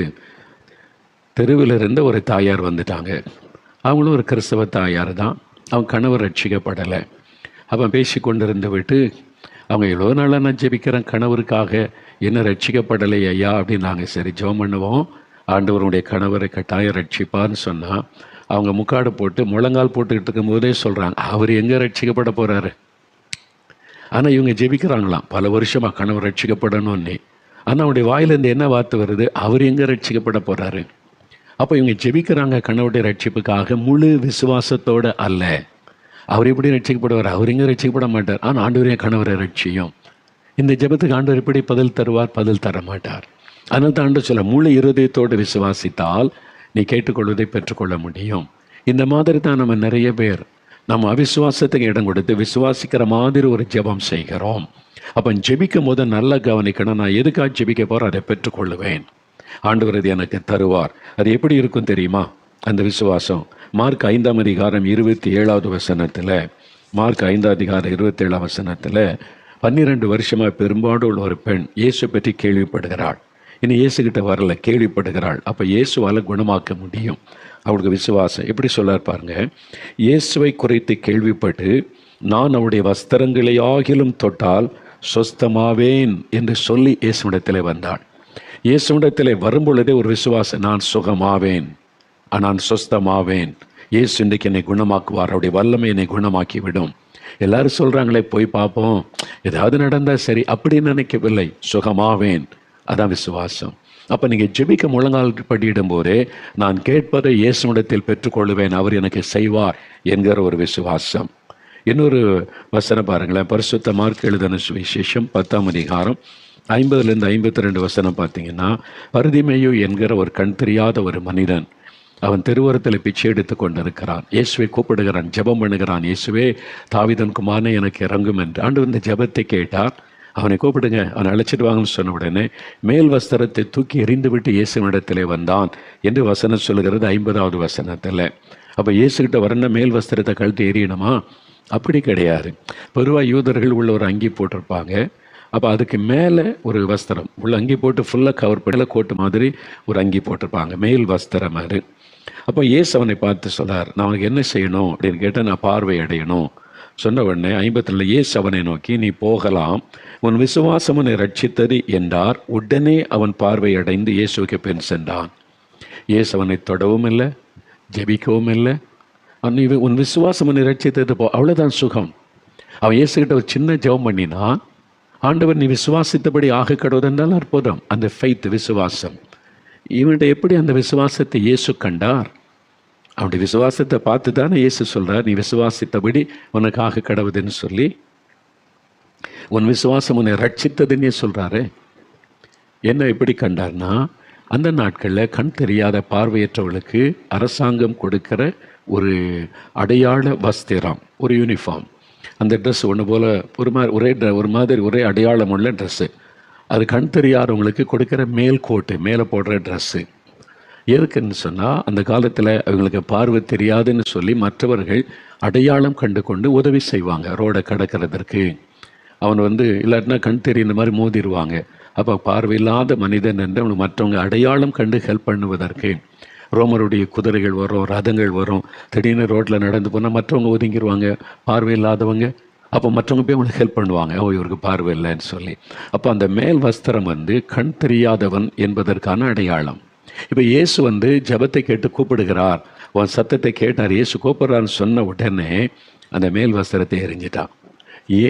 A: தெருவில் இருந்த ஒரு தாயார் வந்துட்டாங்க. அவங்களும் ஒரு கிறிஸ்தவ தாயார் தான். அவங்க கணவர் ரட்சிக்கப்படலை. அவன் பேசி கொண்டிருந்து விட்டு அவங்க எவ்வளோ நாளாக நான் ஜெபிக்கிறேன் கணவருக்காக, என்ன ரட்சிக்கப்படலை ஐயா அப்படின்னாங்க. சரி ஜெபம் பண்ணுவோம், ஆண்டவருடைய கணவரை கட்டாயம் ரட்சிப்பான்னு சொன்னால் அவங்க முக்காடு போட்டு முழங்கால் போட்டுக்கிட்டு இருக்கும்போதே சொல்கிறாங்க, அவர் எங்கே ரட்சிக்கப்பட போகிறாரு? ஆனால் இவங்க ஜெபிக்கிறாங்களாம் பல வருஷமாக கணவர் ரட்சிக்கப்படணும்னு. ஆனால் அவருடைய வாயிலேருந்து என்ன வார்த்தை வருது? அவர் எங்கே ரட்சிக்கப்பட போகிறாரு? அப்போ இவங்க ஜெபிக்கிறாங்க கணவருடைய ரட்சிப்புக்காக, முழு விசுவாசத்தோடு அல்ல. அவர் எப்படி ரட்சிக்கப்படுவார்? அவர் எங்கே ரட்சிக்கப்பட மாட்டார். ஆனால் ஆண்டவரே கணவரை ரட்சியும். இந்த ஜெபத்துக்கு ஆண்டவர் எப்படி பதில் தருவார்? பதில் தர மாட்டார். அதனால தான் ஆண்டவர் சொல்ல, முழு இருதயத்தோடு விசுவாசித்தால் நீ கேட்டுக்கொள்வதை பெற்றுக்கொள்ள முடியும். இந்த மாதிரி தான் நம்ம நிறைய பேர் நம்ம அவிசுவாசத்துக்கு இடம் கொடுத்து விசுவாசிக்கிற மாதிரி ஒரு ஜெபம் செய்கிறோம். அப்போ ஜெபிக்கும் போது நல்லா கவனிக்கணும், நான் எதுக்காக ஜெபிக்க போகிறோம், அதை பெற்றுக்கொள்ளுவேன். ஆண்டவர் அது எனக்கு தருவார். அது எப்படி இருக்கும் தெரியுமா? அந்த விசுவாசம் மார்க் 5ஆம் அதிகாரம் 27வது வசனத்தில், மார்க் 5ஆம் அதிகாரம் 27ஆம் வசனத்தில் 12 வருஷமாக பெரும்பாடு உள்ள ஒரு பெண் இயேசு பற்றி கேள்விப்படுகிறாள். இனி இயேசுகிட்ட வரல, கேள்விப்படுகிறாள். அப்போ இயேசுவால் குணமாக்க முடியும். அவளுக்கு விசுவாசம் எப்படி சொல்லார் பாருங்க. இயேசுவை குறித்து கேள்விப்பட்டு நான் அவருடைய வஸ்திரங்களை ஆகிலும் தொட்டால் சொஸ்தமாவேன் என்று சொல்லி இயேசுவிடத்தில் வந்தாள். இயேசுவிடத்தில் வரும்பொழுதே ஒரு விசுவாசம், நான் சுகமாவேன், நான் சொஸ்தமாவேன், இயேசு இன்றைக்கு என்னை குணமாக்குவார், அவருடைய வல்லமை என்னை குணமாக்கி விடும். எல்லாரும் சொல்கிறாங்களே போய் பார்ப்போம், ஏதாவது நடந்தால் சரி அப்படின்னு நினைக்கவில்லை. சுகமாவேன், அதான் விசுவாசம். அப்போ நீங்கள் ஜெபிக்க முழங்கால் படியிடும் போதே நான் கேட்பதை இயேசுவிடத்தில் பெற்றுக்கொள்வேன், அவர் எனக்கு செய்வார் என்கிற ஒரு விசுவாசம். இன்னொரு வசனம் பாருங்களேன். பரிசுத்த மார்க் எழுதின சுவிசேஷம் 10ஆம் அதிகாரம் 50லேருந்து 52 வசனம் பார்த்தீங்கன்னா, பரிதிமேயு என்கிற ஒரு கண் தெரியாத ஒரு மனிதன் அவன் தெருவோரத்தில் பிச்சை எடுத்து கொண்டிருக்கிறான். இயேசுவை கூப்பிடுகிறான், ஜெபம் பண்ணுகிறான், இயேசுவே தாவீதின் குமாரனே எனக்கு இறங்கும் என்று. ஆண்டவர் இந்த ஜெபத்தை கேட்டார். அவனை கூப்பிடுங்க, அவனை அழைச்சிட்டு வாங்கன்னு சொன்ன உடனே மேல் வஸ்திரத்தை தூக்கி எறிந்து விட்டு இயேசுவிடத்திலே வந்தான் என்று வசனம் சொல்கிறது 50வது வசனத்தில். அப்போ இயேசுகிட்ட வரணும் மேல் வஸ்திரத்தை கழட்டி எறியணுமா? அப்படி கிடையாது. பொதுவாக யூதர்கள் உள்ள ஒரு அங்கி போட்டிருப்பாங்க. அப்போ அதுக்கு மேலே ஒரு வஸ்திரம் உள்ள அங்கி போட்டு ஃபுல்லாக கவர் பண்ணல, கோட்டு மாதிரி ஒரு அங்கி போட்டிருப்பாங்க, மேல் வஸ்திரம் மாதிரி. அப்போ இயேசு அவனை பார்த்து சொன்னார், நான் அவனுக்கு என்ன செய்யணும் அப்படின்னு கேட்டால், நான் பார்வை அடையணும் சொன்ன உடனே 52 இயேசு அவனை நோக்கி, நீ போகலாம், உன் விசுவாசம் உன்னை ரட்சித்தது என்றார். உடனே அவன் பார்வை அடைந்து இயேசுவுக்கு பின் சென்றான். இயேசு அவனை தொடவும் இல்லை, ஜெபிக்கவும் இல்லை. உன் விசுவாசம் உன்னை ரட்சித்தது போ, அவ்வளோதான் சுகம். அவன் இயேசுகிட்ட ஒரு சின்ன ஜெபம் பண்ணினான். ஆண்டவர் நீ விசுவாசித்தபடி ஆக கடவுதென்றால் அற்புதம். அந்த ஃபெய்த், விசுவாசம். இவன்கிட்ட எப்படி அந்த விசுவாசத்தை இயேசு கண்டார்? அவனுடைய விசுவாசத்தை பார்த்து தானே இயேசு சொல்கிறார், நீ விசுவாசித்தபடி உனக்கு ஆக கடவுதுன்னு சொல்லி. உன் விசுவாசம் உன்னை ரட்சித்ததுன்னே சொல்கிறாரு. என்ன எப்படி கண்டார்னா, அந்த நாட்களில் கண் தெரியாத பார்வையற்றவர்களுக்கு அரசாங்கம் கொடுக்கிற ஒரு அடையாள வஸ்திரம், ஒரு யூனிஃபார்ம். அந்த ட்ரெஸ் ஒன்று போல் ஒரு மாதிரி ஒரே அடையாளம் உள்ள ட்ரெஸ்ஸு. அது கண் தெரியாதவங்களுக்கு கொடுக்குற மேல் கோட்டு, மேலே போடுற ட்ரெஸ்ஸு. எதுக்குன்னு சொன்னால், அந்த காலத்தில் அவங்களுக்கு பார்வை தெரியாதுன்னு சொல்லி மற்றவர்கள் அடையாளம் கண்டு கொண்டு உதவி செய்வாங்க ரோடை கடக்கிறதற்கு. அவன் இல்லாட்டினா கண் தெரியுற மாதிரி மோதிடுவாங்க. அப்போ பார்வையில்லாத மனிதன் என்று அவனுக்கு மற்றவங்க அடையாளம் கண்டு ஹெல்ப் பண்ணுவதற்கு. ரோமருடைய குதிரைகள் வரும், ரதங்கள் வரும். திடீர்னு ரோட்டில் நடந்து போனால் மற்றவங்க ஒதுங்கிடுவாங்க, பார்வை இல்லாதவங்க. அப்போ மற்றவங்க போய் அவங்களுக்கு ஹெல்ப் பண்ணுவாங்க, இவருக்கு பார்வை இல்லைன்னு சொல்லி. அப்போ அந்த மேல் வஸ்திரம் கண் தெரியாதவன் என்பதற்கான அடையாளம். இப்போ இயேசு ஜெபத்தை கேட்டு கூப்பிடுகிறார். உன் சத்தத்தை கேட்டார். இயேசு கூப்பிடுறான்னு சொன்ன உடனே அந்த மேல் வஸ்திரத்தை எரிஞ்சிட்டான்.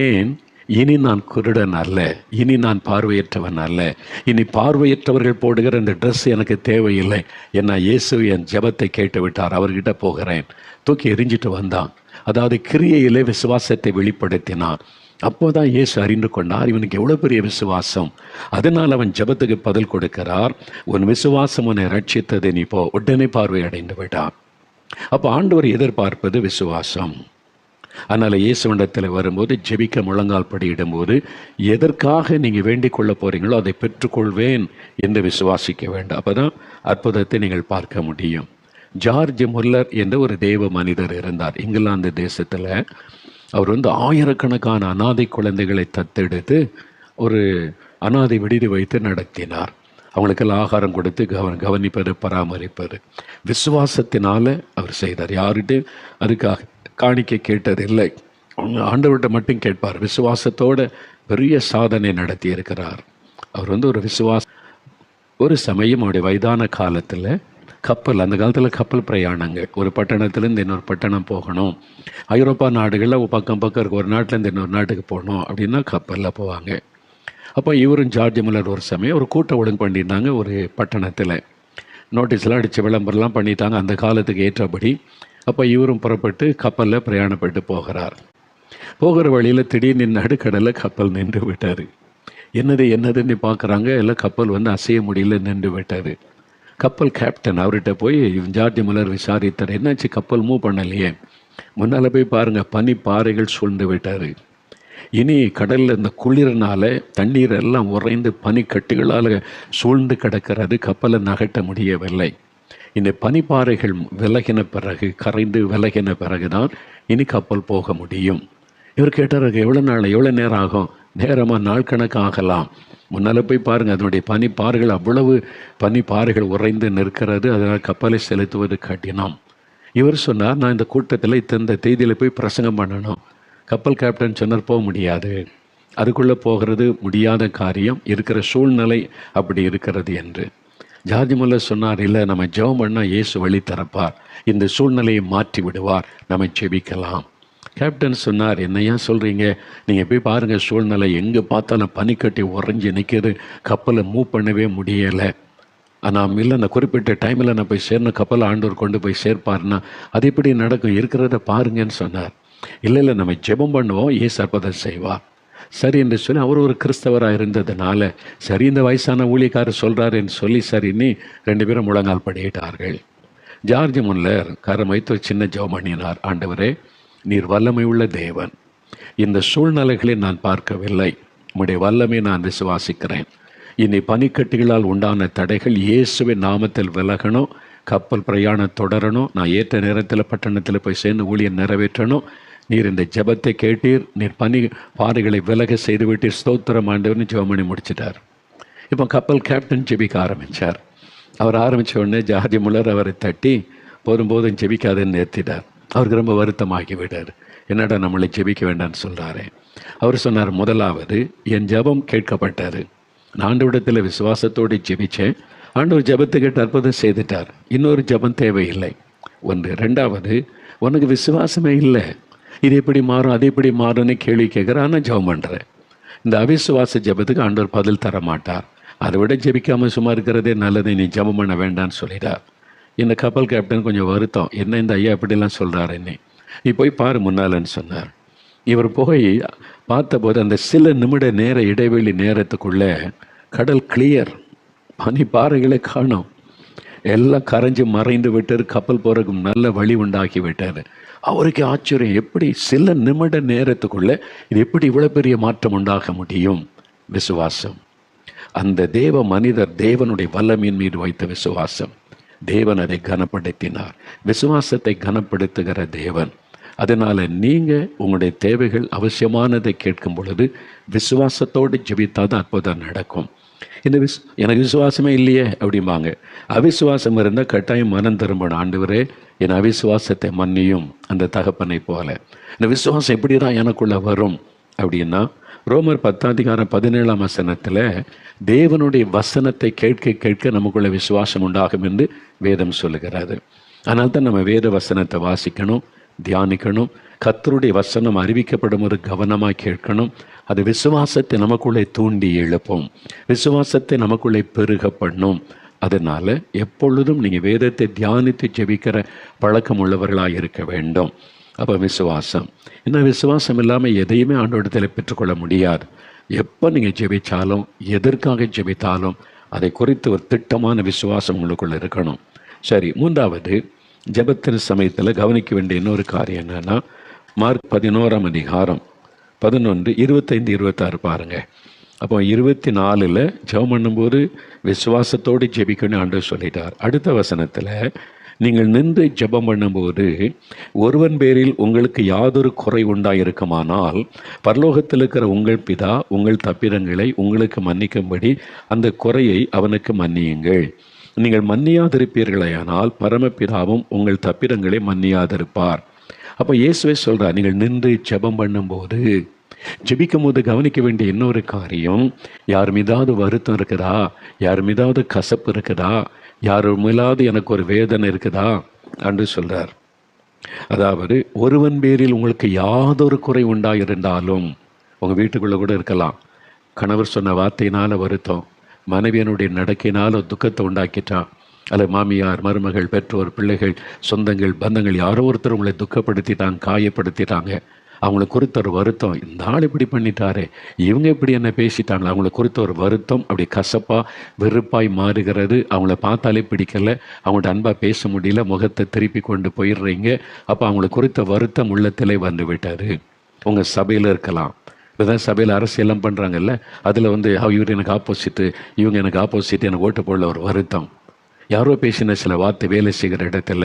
A: ஏன்? இனி நான் குருடன் அல்ல, இனி நான் பார்வையற்றவன் அல்ல, இனி பார்வையற்றவர்கள் போடுகிற இந்த ட்ரெஸ் எனக்கு தேவையில்லை. ஏன்னா இயேசு என் ஜெபத்தை கேட்டு விட்டார், அவர்கிட்ட போகிறேன். தூக்கி எரிஞ்சிட்டு வந்தான். அதாவது கிரியையிலே விசுவாசத்தை வெளிப்படுத்தினான். அப்போதான் இயேசு அறிந்து கொண்டார் இவனுக்கு எவ்வளோ பெரிய விசுவாசம். அதனால் அவன் ஜெபத்துக்கு பதில் கொடுக்கிறார். உன் விசுவாசம் உன்னை ரட்சித்தது, நீ போ. உடனே பார்வை அடைந்து விட்டான். அப்போ ஆண்டவர் எதிர்பார்ப்பது விசுவாசம். அதனால் இயேசுவிடத்தில் வரும்போது ஜெபிக்க முழங்கால் படியிடும்போது எதற்காக நீங்கள் வேண்டிக் கொள்ள போகிறீங்களோ அதை பெற்றுக்கொள்வேன் என்று விசுவாசிக்க வேண்டும். அப்போ தான் அற்புதத்தை நீங்கள் பார்க்க முடியும். ஜார்ஜ் முல்லர் என்ற ஒரு தெய்வ மனிதர் இருந்தார் இங்கிலாந்து தேசத்தில். அவர் ஆயிரக்கணக்கான அனாதை குழந்தைகளை தத்தெடுத்து ஒரு அனாதை விடுதி வைத்து நடத்தினார். அவங்களுக்கெல்லாம் ஆகாரம் கொடுத்து கவனிப்பது, பராமரிப்பது. விசுவாசத்தினால அவர் செய்தார். யார்கிட்ட அதுக்காக காணிக்கை கேட்டதில்லை. அவங்க ஆண்டவர்கிட்ட மட்டும் கேட்பார். விசுவாசத்தோடு பெரிய சாதனை நடத்தி இருக்கிறார் அவர். ஒரு சமயம் அவருடைய வயதான காலத்தில் கப்பல், அந்த காலத்தில் கப்பல் பிரயாணங்கள், ஒரு பட்டணத்துலேருந்து இன்னொரு பட்டணம் போகணும். ஐரோப்பா நாடுகளில் பக்கம் இருக்க ஒரு நாட்டிலேருந்து இன்னொரு நாட்டுக்கு போகணும் அப்படின்னா கப்பலில் போவாங்க. அப்போ இவரும் ஜார்ஜ் முல்லர் ஒரு சமயம் ஒரு கூட்டம் ஒழுங்கு பண்ணியிருந்தாங்க ஒரு பட்டணத்தில். நோட்டீஸ்லாம் அடித்து விளம்பரம்லாம் பண்ணிட்டாங்க அந்த காலத்துக்கு ஏற்றபடி. அப்போ இவரும் புறப்பட்டு கப்பலில் பிரயாணப்பட்டு போகிறார். போகிற வழியில் திடீர்னு நடுக்கடலில் கப்பல் நின்று விட்டார். என்னதுன்னு பார்க்குறாங்க. எல்லாம் கப்பல் அசைய முடியல, நின்று விட்டார். கப்பல் கேப்டன் அவர்கிட்ட போய் ஜார்ஜ் முல்லர் விசாரித்தார். என்னாச்சு, கப்பல் மூவ் பண்ணலையே? முன்னால் போய் பாருங்கள், பனி பாறைகள் சூழ்ந்து விட்டார். இனி கடலில் இந்த குளிர்னால தண்ணீர் எல்லாம் உறைந்து பனிக்கட்டுகளால் சூழ்ந்து கிடக்கிறது. கப்பலை நகட்ட முடியவில்லை. இந்த பனிப்பாறைகள் விலகின பிறகு, கரைந்து விலகின பிறகு தான் இனி கப்பல் போக முடியும். இவர் கேட்டார், எவ்வளோ நேரம் ஆகும்? நேரமாக நாள் கணக்கு ஆகலாம். முன்னால் போய் பாருங்கள், அதனுடைய பனிப்பாறைகள் அவ்வளவு பனிப்பாறைகள் உறைந்து நிற்கிறது. அதனால் கப்பலை செலுத்துவது கடினம். இவர் சொன்னார், நான் இந்த கூட்டத்தில் இந்த தேதியில் போய் பிரசங்கம் பண்ணணும். கப்பல் கேப்டன் சொன்னார், போக முடியாது, அதுக்குள்ளே போகிறது முடியாத காரியம், இருக்கிற சூழ்நிலை அப்படி இருக்கிறது என்று. ஜார்ஜ் முல்லர் சொன்னார், இல்லை, நம்ம ஜெபம் பண்ணால் இயேசு வழி திறப்பார், இந்த சூழ்நிலையை மாற்றி விடுவார், நம்ம ஜெபிக்கலாம். கேப்டன் சொன்னார், என்னையா சொல்கிறீங்க? நீங்கள் போய் பாருங்கள், சூழ்நிலை எங்கே பார்த்தாலும் பனிக்கட்டி உறைஞ்சி நிற்கிது, கப்பலை மூவ் பண்ணவே முடியலை. ஆனால் இல்லை, அந்த குறிப்பிட்ட டைமில் நான் போய் சேர்ந்த கப்பலை ஆண்டவர் கொண்டு போய் சேர்ப்பார்னா அது எப்படி நடக்கும்? இருக்கிறத பாருங்கன்னு சொன்னார். இல்லை, நம்ம ஜெபம் பண்ணுவோம், இயேசு அற்புதம் செய்வார். சரி என்று சொல்லி, அவர் ஒரு கிறிஸ்தவராக இருந்ததுனால, சரி இந்த வயசான ஊழியக்காரர் சொல்கிறாருன்னு சொல்லி சரின்னு 2 பேரும் முழங்கால் படியிட்டார்கள். ஜார்ஜ் முல்லர் கரம் வைத்து ஒரு சின்ன ஜெபம் பண்ணினார். ஆண்டவரே, நீர் வல்லமை உள்ள தேவன், இந்த சூழ்நிலைகளை நான் பார்க்கவில்லை, உம்முடைய வல்லமை நான் விசுவாசிக்கிறேன். இனி பனிக்கட்டிகளால் உண்டான தடைகள் இயேசுவின் நாமத்தில் விலகணும், கப்பல் பிரயாணம் தொடரணும், நான் ஏற்ற நேரத்தில் பட்டணத்தில் போய் சேர்ந்து ஊழியம் நிறைவேற்றணும். நீர் இந்த ஜெபத்தை கேட்டீர், நீர் பனி பாறைகளை விலக செய்து விட்டீர், ஸ்தோத்திரம் ஆண்டவர்னு ஜெபம் பண்ணி முடிச்சிட்டார். இப்போ கப்பல் கேப்டன் ஜெபிக்க ஆரம்பித்தார். அவர் ஆரம்பித்த உடனே ஜார்ஜ் முல்லர் அவரை தட்டி போதும் ஜெபிக்காதுன்னு நிறுத்திட்டார். அவருக்கு ரொம்ப வருத்தமாகி விட்டார். என்னடா நம்மளை ஜெபிக்க வேண்டாம்னு சொல்கிறாரு. அவர் சொன்னார், முதலாவது என் ஜெபம் கேட்கப்பட்டார், நான் ஆண்டவரிடத்தில் விசுவாசத்தோடு ஜெபித்தேன், ஆண்டவர் ஜெபத்தை கேட்டு அற்புதம் செய்துட்டார், இன்னொரு ஜெபம் தேவையில்லை. ஒன்று. ரெண்டாவது, உனக்கு விசுவாசமே இல்லை, இது எப்படி மாறும் அது எப்படி மாறும்னு கேள்வி கேட்குறேன், ஆனால் ஜெபம் பண்ணுறேன். இந்த அவிசுவாச ஜெபத்துக்கு ஆண்டவர் பதில் தர மாட்டார். அதை விட ஜெபிக்காமல் சும்மா இருக்கிறதே நல்லது, நீ ஜெபம் பண்ண வேண்டான்னு சொல்லிட்டார். இந்த கப்பல் கேப்டன் கொஞ்சம் வருத்தம், என்ன இந்த ஐயா இப்படிலாம் சொல்கிறாரு, நீ போய் பாரு முன்னாலன்னு சொன்னார். இவர் போய் பார்த்தபோது அந்த சில நிமிட நேர இடைவெளி நேரத்துக்குள்ளே கடல் கிளியர், பனி பாறைகளை காணோம், எல்லாம் கரைஞ்சி மறைந்து விட்டார். கப்பல் போகிறதுக்கு நல்ல வழி உண்டாக்கி விட்டார். அவருக்கு ஆச்சரியம், எப்படி சில நிமிட நேரத்துக்குள்ள இது எப்படி இவ்வளவு பெரிய மாற்றம் உண்டாக முடியும்? விசுவாசம். அந்த தேவ மனிதர் தேவனுடைய வல்லமையின் மீது வைத்த விசுவாசம். தேவன் அதை கனப்படுத்தினார். விசுவாசத்தை கனப்படுத்துகிற தேவன். அதனால நீங்க உங்களுடைய தேவைகள் அவசியமானதை கேட்கும் பொழுது விசுவாசத்தோடு ஜெபித்தாதான் அற்புதம் நடக்கும். எனக்கு விசுவாசமே இல்லையே அப்படிம்பாங்க. அவிசுவாசம் இருந்தால் கட்டாயம் மனம் திரும்பணும். ஆண்டவரே, என் அவிசுவாசத்தை மன்னியும் அந்த தகப்பனை போல. இந்த விசுவாசம் எப்படி தான் எனக்குள்ள வரும் அப்படின்னா, ரோமர் 10:17 தேவனுடைய வசனத்தை கேட்க கேட்க நமக்குள்ள விசுவாசம் உண்டாகும் என்று வேதம் சொல்லுகிறது. அதனால தான் நம்ம வேத வசனத்தை வாசிக்கணும், தியானிக்கணும். கர்த்தருடைய வசனம் அறிவிக்கப்படும் ஒரு கவனமாக கேட்கணும். அது விசுவாசத்தை நமக்குள்ளே தூண்டி எழுப்பும், விசுவாசத்தை நமக்குள்ளே பெருக பண்ணும். அதனால எப்பொழுதும் நீங்கள் வேதத்தை தியானித்து ஜெபிக்கிற பழக்கம் உள்ளவர்களாக இருக்க வேண்டும். அப்போ விசுவாசம். இன்னும் விசுவாசம் இல்லாமல் எதையுமே ஆண்டவரிடத்தில் பெற்றுக்கொள்ள முடியாது. எப்போ நீங்கள் ஜெபித்தாலும், எதற்காக ஜெபித்தாலும் அதை குறித்து ஒரு திட்டமான விசுவாசம் உங்களுக்குள்ள இருக்கணும். சரி, மூன்றாவது ஜெபத்தின் சமயத்தில் கவனிக்க வேண்டிய இன்னொரு காரியம் என்னன்னா, மார்க் 11:25-26 பாருங்க. அப்போ 24 ஜெபம் பண்ணும்போது விசுவாசத்தோடு ஜெபிக்கணும்னு ஆண்டவர் சொல்லிட்டார். அடுத்த வசனத்தில், நீங்கள் நின்று ஜெபம் பண்ணும்போது ஒருவன் பேரில் உங்களுக்கு யாதொரு குறை உண்டாயிருக்குமானால் பரலோகத்தில் இருக்கிற உங்கள் பிதா உங்கள் தப்பிதங்களை உங்களுக்கு மன்னிக்கும்படி அந்த குறையை அவனுக்கு மன்னியுங்கள். நீங்கள் மன்னியாதிருப்பீர்களேயானால் பரமபிதாவும் உங்கள் தப்பிதங்களை மன்னியாதிருப்பார். அப்போ இயேசுவே சொல்கிறார், நீங்கள் நின்று ஜெபம் பண்ணும்போது, ஜெபிக்கும் போது கவனிக்க வேண்டிய இன்னொரு காரியம், யார் மீதாவது வருத்தம் இருக்குதா, யார் மீதாவது கசப்பு இருக்குதா, யார் மீதாவது எனக்கு ஒரு வேதனை இருக்குதா என்று சொல்கிறார். அதாவது ஒருவன் பேரில் உங்களுக்கு யாதொரு குறை உண்டாயிருந்தாலும், உங்கள் வீட்டுக்குள்ளே கூட இருக்கலாம், கணவர் சொன்ன வார்த்தையினால் வருத்தம், மனைவியனுடைய நடக்கையினால் துக்கத்தை உண்டாக்கிட்டான், அல்ல மாமியார், மருமகள், பெற்றோர், பிள்ளைகள், சொந்தங்கள், பந்தங்கள் யாரோ ஒருத்தர் உங்களை துக்கப்படுத்திட்டாங்க, காயப்படுத்திட்டாங்க. அவங்கள குறித்த ஒரு வருத்தம், இந்த ஆள் இப்படி பண்ணிட்டாரே, இவங்க இப்படி என்ன பேசிட்டாங்களே, அவங்கள குறித்த ஒரு வருத்தம் அப்படி கசப்பாக வெறுப்பாய் மாறுகிறது. அவங்கள பார்த்தாலே பிடிக்கலை, அவங்கள்ட்ட அன்பாக பேச முடியல, முகத்தை திருப்பி கொண்டு போயிடுறீங்க. அப்போ அவங்கள குறித்த வருத்தம் உள்ளத்திலே வந்து விட்டார். உங்கள் சபையில் இருக்கலாம், இப்போதான் சபையில் அரசியலாம் பண்ணுறாங்கல்ல, அதில் இவர் எனக்கு ஆப்போசிட்டு, இவங்க எனக்கு ஆப்போசிட், எனக்கு ஓட்டு போடல ஒரு வருத்தம். யாரோ பேசின சில வார்த்தை, வேலை செய்கிற இடத்துல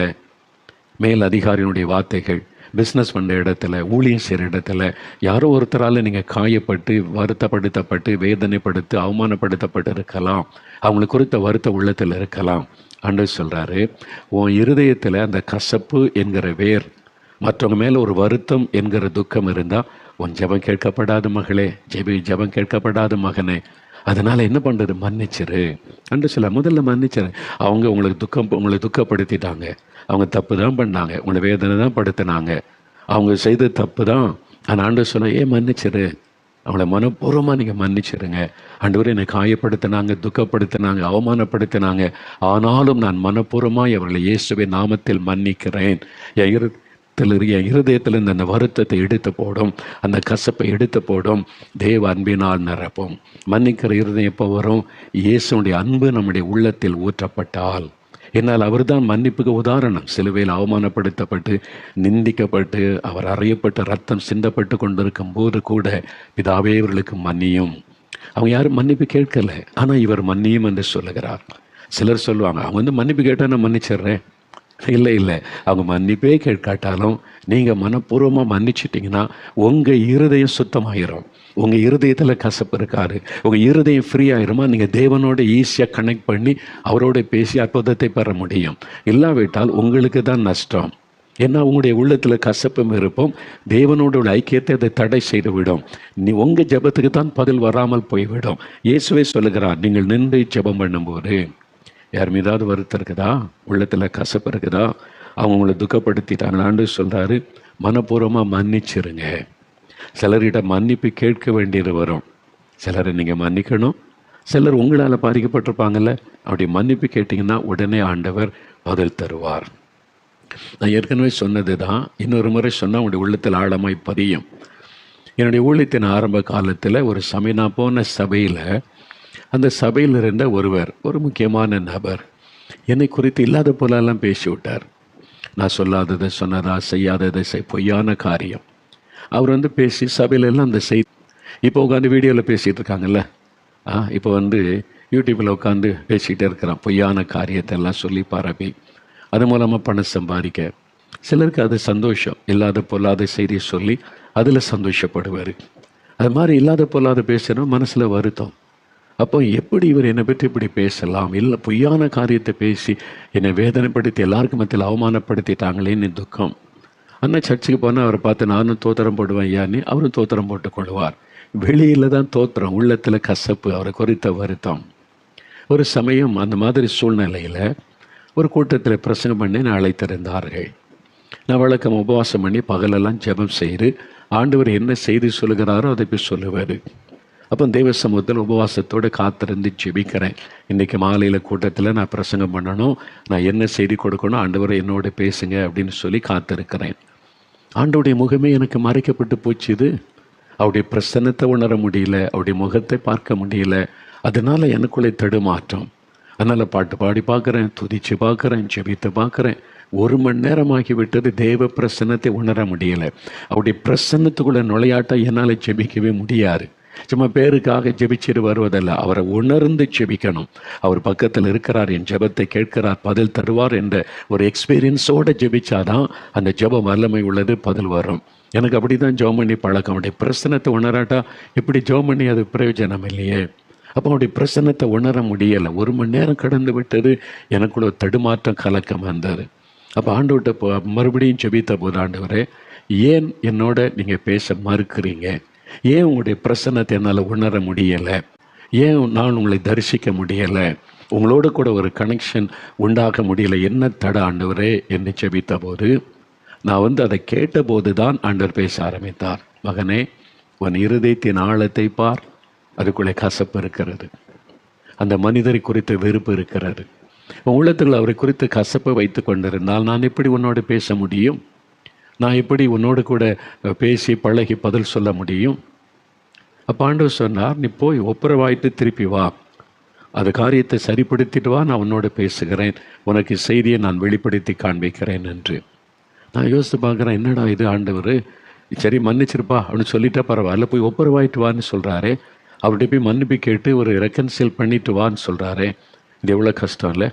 A: மேல் அதிகாரியினுடைய வார்த்தைகள், பிஸ்னஸ் பண்ணுற இடத்துல, ஊழியம் செய்கிற இடத்துல யாரோ ஒருத்தரால் நீங்கள் காயப்பட்டு, வருத்தப்படுத்தப்பட்டு, வேதனைப்படுத்தி, அவமானப்படுத்தப்பட்டு இருக்கலாம். அவங்களுக்கு குறித்த வருத்த உள்ளத்தில் இருக்கலாம். ஆண்டவர் சொல்கிறாரு, உன் இருதயத்தில் அந்த கசப்பு என்கிற வேர், மற்றவங்க மேலே ஒரு வருத்தம் என்கிற துக்கம் இருந்தால் உன் ஜெபம் கேட்கப்படாத மகளே, ஜெபம் கேட்கப்படாத மகனே. அதனால் என்ன பண்ணுறது, மன்னிச்சிரு அன்று சொல்ல. முதல்ல மன்னிச்சிரு. அவங்க உங்களை துக்கப்படுத்திட்டாங்க, அவங்க தப்பு தான் பண்ணாங்க, உங்களை வேதனை தான் படுத்தினாங்க, அவங்க செய்த தப்பு தான். ஆனால் ஆண்டவர் சொல்ல, மன்னிச்சிரு, அவங்கள மனப்பூர்வமாக நீங்கள் மன்னிச்சிருங்க. ஆண்டவரே, என்னை காயப்படுத்தினாங்க, துக்கப்படுத்தினாங்க, அவமானப்படுத்தினாங்க, ஆனாலும் நான் மனப்பூர்வமாக அவர்களை இயேசுவின் நாமத்தில் மன்னிக்கிறேன். என் இருதயத்திலிருந்து அந்த வருத்தத்தை எடுத்து போடும், அந்த கசப்பை எடுத்து போடும், தேவ அன்பினால் நிரப்பும். மன்னிக்கிற இருதயம் எப்போ வரும்? இயேசுடைய அன்பு நம்முடைய உள்ளத்தில் ஊற்றப்பட்டால். என்னால் அவர் தான் மன்னிப்புக்கு உதாரணம். சிலுவையில் அவமானப்படுத்தப்பட்டு, நிந்திக்கப்பட்டு, அவர் அறையப்பட்டு, ரத்தம் சிந்தப்பட்டு கொண்டிருக்கும் போது கூட, பிதாவே இவர்களுக்கு மன்னியும். அவங்க யாரும் மன்னிப்பு கேட்கல, ஆனால் இவர் மன்னியும் என்று சொல்லுகிறார். சிலர் சொல்லுவாங்க, அவங்க மன்னிப்பு கேட்டால் நான் மன்னிச்சிடுறேன். இல்லை, அவங்க மன்னிப்பே கேட்காட்டாலும் நீங்கள் மனப்பூர்வமாக மன்னிச்சிட்டிங்கன்னா உங்கள் இருதயம் சுத்தமாயிரும், உங்கள் இருதயத்தில் கசப்பு இருக்காது, உங்கள் இருதயம் ஃப்ரீ ஆயிருமா. நீங்கள் தேவனோட ஈஸியாக கனெக்ட் பண்ணி அவரோட பேசி அற்புதத்தை பெற முடியும். இல்லாவிட்டால் உங்களுக்கு தான் நஷ்டம். ஏன்னா உங்களுடைய உள்ளத்தில் கசப்பும் இருப்போம், தேவனோட ஐக்கியத்தை அதை தடை செய்து விடும். உங்கள் ஜெபத்துக்கு தான் பதில் வராமல் போய்விடும். இயேசுவே சொல்லுகிறார், நீங்கள் நின்று ஜெபம் பண்ணும்போது யார் மீதாவது வருத்தம் இருக்குதா, உள்ளத்தில் கசப்பு இருக்குதா, அவங்க உங்களை துக்கப்படுத்திட்டாங்களான்னு சொல்கிறாரு, மனப்பூர்வமாக மன்னிச்சிருங்க. சிலர்கிட்ட மன்னிப்பு கேட்க வேண்டியது வரும். சிலரை நீங்கள் மன்னிக்கணும், சிலர் உங்களால் பாதிக்கப்பட்டிருப்பாங்கல்ல, அப்படி மன்னிப்பு கேட்டிங்கன்னா உடனே ஆண்டவர் பதில் தருவார். நான் ஏற்கனவே சொன்னது தான், இன்னொரு முறை சொன்னால் உங்களுடைய உள்ளத்தில் ஆழமாய் பதியும். என்னுடைய ஊழியத்தின் ஆரம்ப காலத்தில் ஒரு சமயம் நான் போன சபையில், அந்த சபையில் இருந்த ஒரு முக்கியமான நபர் என்னை குறித்து இல்லாத போலெல்லாம் பேசி விட்டார். நான் சொல்லாததை சொன்னதா, செய்யாததை பொய்யான காரியம். அவர் பேசி சபையிலெல்லாம் அந்த செய்தி இப்போ உட்காந்து வீடியோவில் பேசிகிட்டு இருக்காங்கல்ல, இப்போ யூடியூப்பில் உட்காந்து பேசிகிட்டே இருக்கிறான். பொய்யான காரியத்தை எல்லாம் சொல்லி பரப்பி அது மூலமாக பணம் சம்பாதிக்க. சிலருக்கு அது சந்தோஷம். இல்லாத பொல்லாத செய்தியை சொல்லி அதில் சந்தோஷப்படுவார். அது மாதிரி இல்லாத பொல்லாத பேசுகிறோம், மனசில் வருத்தம். அப்போ எப்படி இவர் என்னை பற்றி இப்படி பேசலாம்? இல்லை, பொய்யான காரியத்தை பேசி என்னை வேதனைப்படுத்தி எல்லாருக்கும் மத்தியில் அவமானப்படுத்திட்டாங்களேன்னு துக்கம். ஆனால் சர்ச்சுக்கு போனால் அவரை பார்த்து நானும் தோத்திரம் போடுவேன் ஐயான்னு அவரும் தோத்திரம் போட்டு கொள்வார். வெளியில் தான் தோத்திரம், உள்ளத்தில் கசப்பு, அவரை குறித்த வருத்தம். ஒரு சமயம் அந்த மாதிரி சூழ்நிலையில் ஒரு கூட்டத்தில் பிரசங்கம் பண்ணி நான் அழைத்திருந்தார்கள். நான் வழக்கம் உபவாசம் பண்ணி பகலெல்லாம் ஜெபம் செய்து ஆண்டவர் என்ன செய்தி சொல்லுகிறாரோ அதை போய் சொல்லுவார். அப்போ தெய்வ சமூகத்தில் உபவாசத்தோடு காத்திருந்து ஜெபிக்கிறேன். இன்றைக்கி மாலையில் கூட்டத்தில் நான் பிரசங்கம் பண்ணணும், நான் என்ன செய்தி கொடுக்கணும், ஆண்டவரை என்னோட பேசுங்க அப்படின்னு சொல்லி காத்திருக்கிறேன். ஆண்டவருடைய முகமே எனக்கு மறைக்கப்பட்டு போச்சுது. அவருடைய பிரசன்னத்தை உணர முடியல, அவருடைய முகத்தை பார்க்க முடியல. அதனால் எனக்குள்ளே தடுமாற்றம். அதனால் பாட்டு பாடி பார்க்குறேன், துதிச்சு பார்க்குறேன், ஜெபித்து பார்க்குறேன். 1 மணி நேரம் ஆகிவிட்டது. தேவ பிரசன்னத்தை உணர முடியலை. அவருடைய பிரசன்னத்துக்குள்ளே நுழையாட்டா என்னால் ஜெபிக்கவே முடியாது. சும்மா பேருக்காக ஜெபிச்சிட்டு வருவதல்ல, அவரை உணர்ந்து ஜெபிக்கணும். அவர் பக்கத்தில் இருக்கிறார், என் ஜெபத்தை கேட்கிறார், பதில் தருவார் என்ற ஒரு எக்ஸ்பீரியன்ஸோடு ஜெபிச்சாதான் அந்த ஜெபம் வல்லமை உள்ளது, பதில் வரும். எனக்கு அப்படி தான் ஜெபம் பண்ணி பழக்கம். அவருடைய பிரசன்னத்தை உணராட்டா இப்படி ஜெபம் பண்ணி அது பிரயோஜனம் இல்லையே. அப்போ அவருடைய பிரசன்னத்தை உணர முடியலை. 1 மணி நேரம் கடந்து விட்டது. எனக்குள்ள தடுமாற்றம், கலக்கம் வந்தது. அப்போ ஆண்டவர்கிட்ட மறுபடியும் ஜெபித்த போது, ஆண்டவரே, ஏன் என்னோட நீங்கள் பேச மறுக்கிறீங்க? ஏன் உங்களுடைய பிரசன்னத்தை என்னால் உணர முடியலை? ஏன் நான் உங்களை தரிசிக்க முடியலை? உங்களோட கூட ஒரு கனெக்ஷன் உண்டாக முடியலை? என்ன தடை ஆண்டவரே என்று ஜெபித்த போது, நான் அதை கேட்டபோது தான் ஆண்டவர் பேச ஆரம்பித்தார். மகனே, உன் இருதயத்தின் ஆழத்தை பார், அதுக்குள்ளே கசப்பு இருக்கிறது. அந்த மனிதரை குறித்த வெறுப்பு இருக்கிறது. உன் உள்ளத்தில் அவரை குறித்து கசப்பை வைத்து கொண்டிருந்தால் நான் எப்படி உன்னோடு பேச முடியும்? நான் எப்படி உன்னோடு கூட பேசி பழகி பதில் சொல்ல முடியும்? அப்போ ஆண்டவர் சொன்னார், நீ போய் ஒப்புரவாயிட்டு திருப்பி வா, அது காரியத்தை சரிப்படுத்திட்டு வா, நான் உன்னோடு பேசுகிறேன், உனக்கு செய்தியை நான் வெளிப்படுத்தி காண்பிக்கிறேன் என்று. நான் யோசித்து பார்க்குறேன், என்னடா இது ஆண்டவர், சரி மன்னிச்சிருப்பா அப்படின்னு சொல்லிட்டா பரவாயில்ல, போய் ஒப்புரவாயிட்டு வான்னு சொல்கிறாரே, அவர்கிட்ட போய் மன்னிப்பு கேட்டு ஒரு ரெக்கன்சில் பண்ணிட்டு வான்னு சொல்கிறாரே, இது எவ்வளோ கஷ்டம் இல்லை?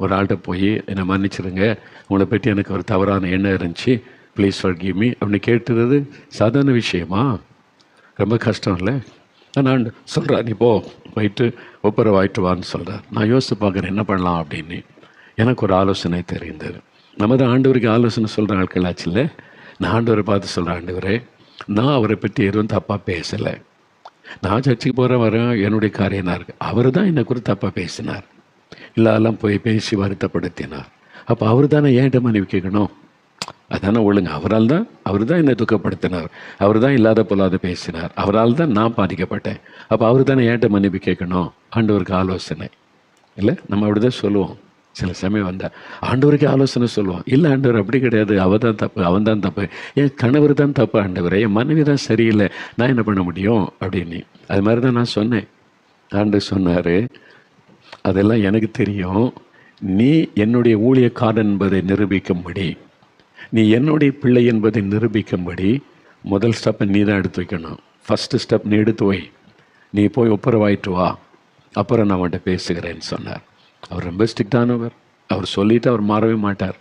A: ஒரு ஆள்கிட்ட போய் என்னை மன்னிச்சிருங்க, உங்களை பற்றி எனக்கு ஒரு தவறான எண்ணம் இருந்துச்சு, ப்ளீஸ் ஃபர்கிவ் மீ அப்படின்னு கேட்டுறது சாதாரண விஷயமா? ரொம்ப கஷ்டம் இல்லை? நான் சொல்கிறேன், நீ போயிட்டு ஒப்புரவாயிட்டு வான்னு சொல்கிறார். நான் யோசித்து பார்க்குறேன் என்ன பண்ணலாம் அப்படின்னு. எனக்கு ஒரு ஆலோசனை தெரிந்தது. நம்ம தான் ஆண்டவருக்கு ஆலோசனை சொல்கிற ஆட்கள் ஆச்சுல்ல. நான் ஆண்டவரை பார்த்து சொல்கிறேன், ஆண்டவரே, நான் அவரை பற்றி எதுவும் தப்பாக பேசலை. நான் சர்ச்சுக்கு வரேன், என்னுடைய காரியம் தான் இருக்குது. அவர் தான் என்னை குறித்து தப்பாக பேசினார், இல்லெல்லாம் போய் பேசி வருத்தப்படுத்தினார். அப்போ அவர் தானே ஏன்ட்ட மன்னிப்பு கேட்கணும்? அதானே ஒழுங்கு. அவர் தான் என்னை துக்கப்படுத்தினார், அவர் தான் இல்லாத பொல்லாத பேசினார், அவரால் தான் நான் பாதிக்கப்பட்டேன். அப்போ அவர் தானே ஏன்ட்ட மன்னிப்பு கேட்கணும்? ஆண்டவருக்கு ஆலோசனை இல்லை? நம்ம அப்படி தான் சொல்லுவோம். சில சமயம் வந்தால் ஆண்டவருக்கு ஆலோசனை சொல்லுவோம். இல்லை ஆண்டவர் அப்படி கிடையாது, அவன் தான் தப்பு, என் கணவர் தான் தப்பு ஆண்டவரே, என் மனைவி தான் சரியில்லை, நான் என்ன பண்ண முடியும் அப்படின்னு. அது மாதிரி தான் நான் சொன்னேன். ஆண்டவர் சொன்னார், அதெல்லாம் எனக்கு தெரியும், நீ என்னுடைய ஊழியக்காரன் என்பதை நிரூபிக்கும்படி, நீ என்னுடைய பிள்ளை என்பதை நிரூபிக்கும்படி முதல் ஸ்டெப்பை நீ தான் எடுத்து வைக்கணும். ஃபஸ்ட்டு ஸ்டெப் நீ எடுத்து வை, நீ போய் ஒப்புரவாயிட்டு வா, அப்புறம் நான் அவன்கிட்ட பேசுகிறேன்னு சொன்னார். அவர் ரொம்ப ஸ்ட்ரிக்டானவர். அவர் சொல்லிவிட்டு அவர் மாறவே மாட்டார்.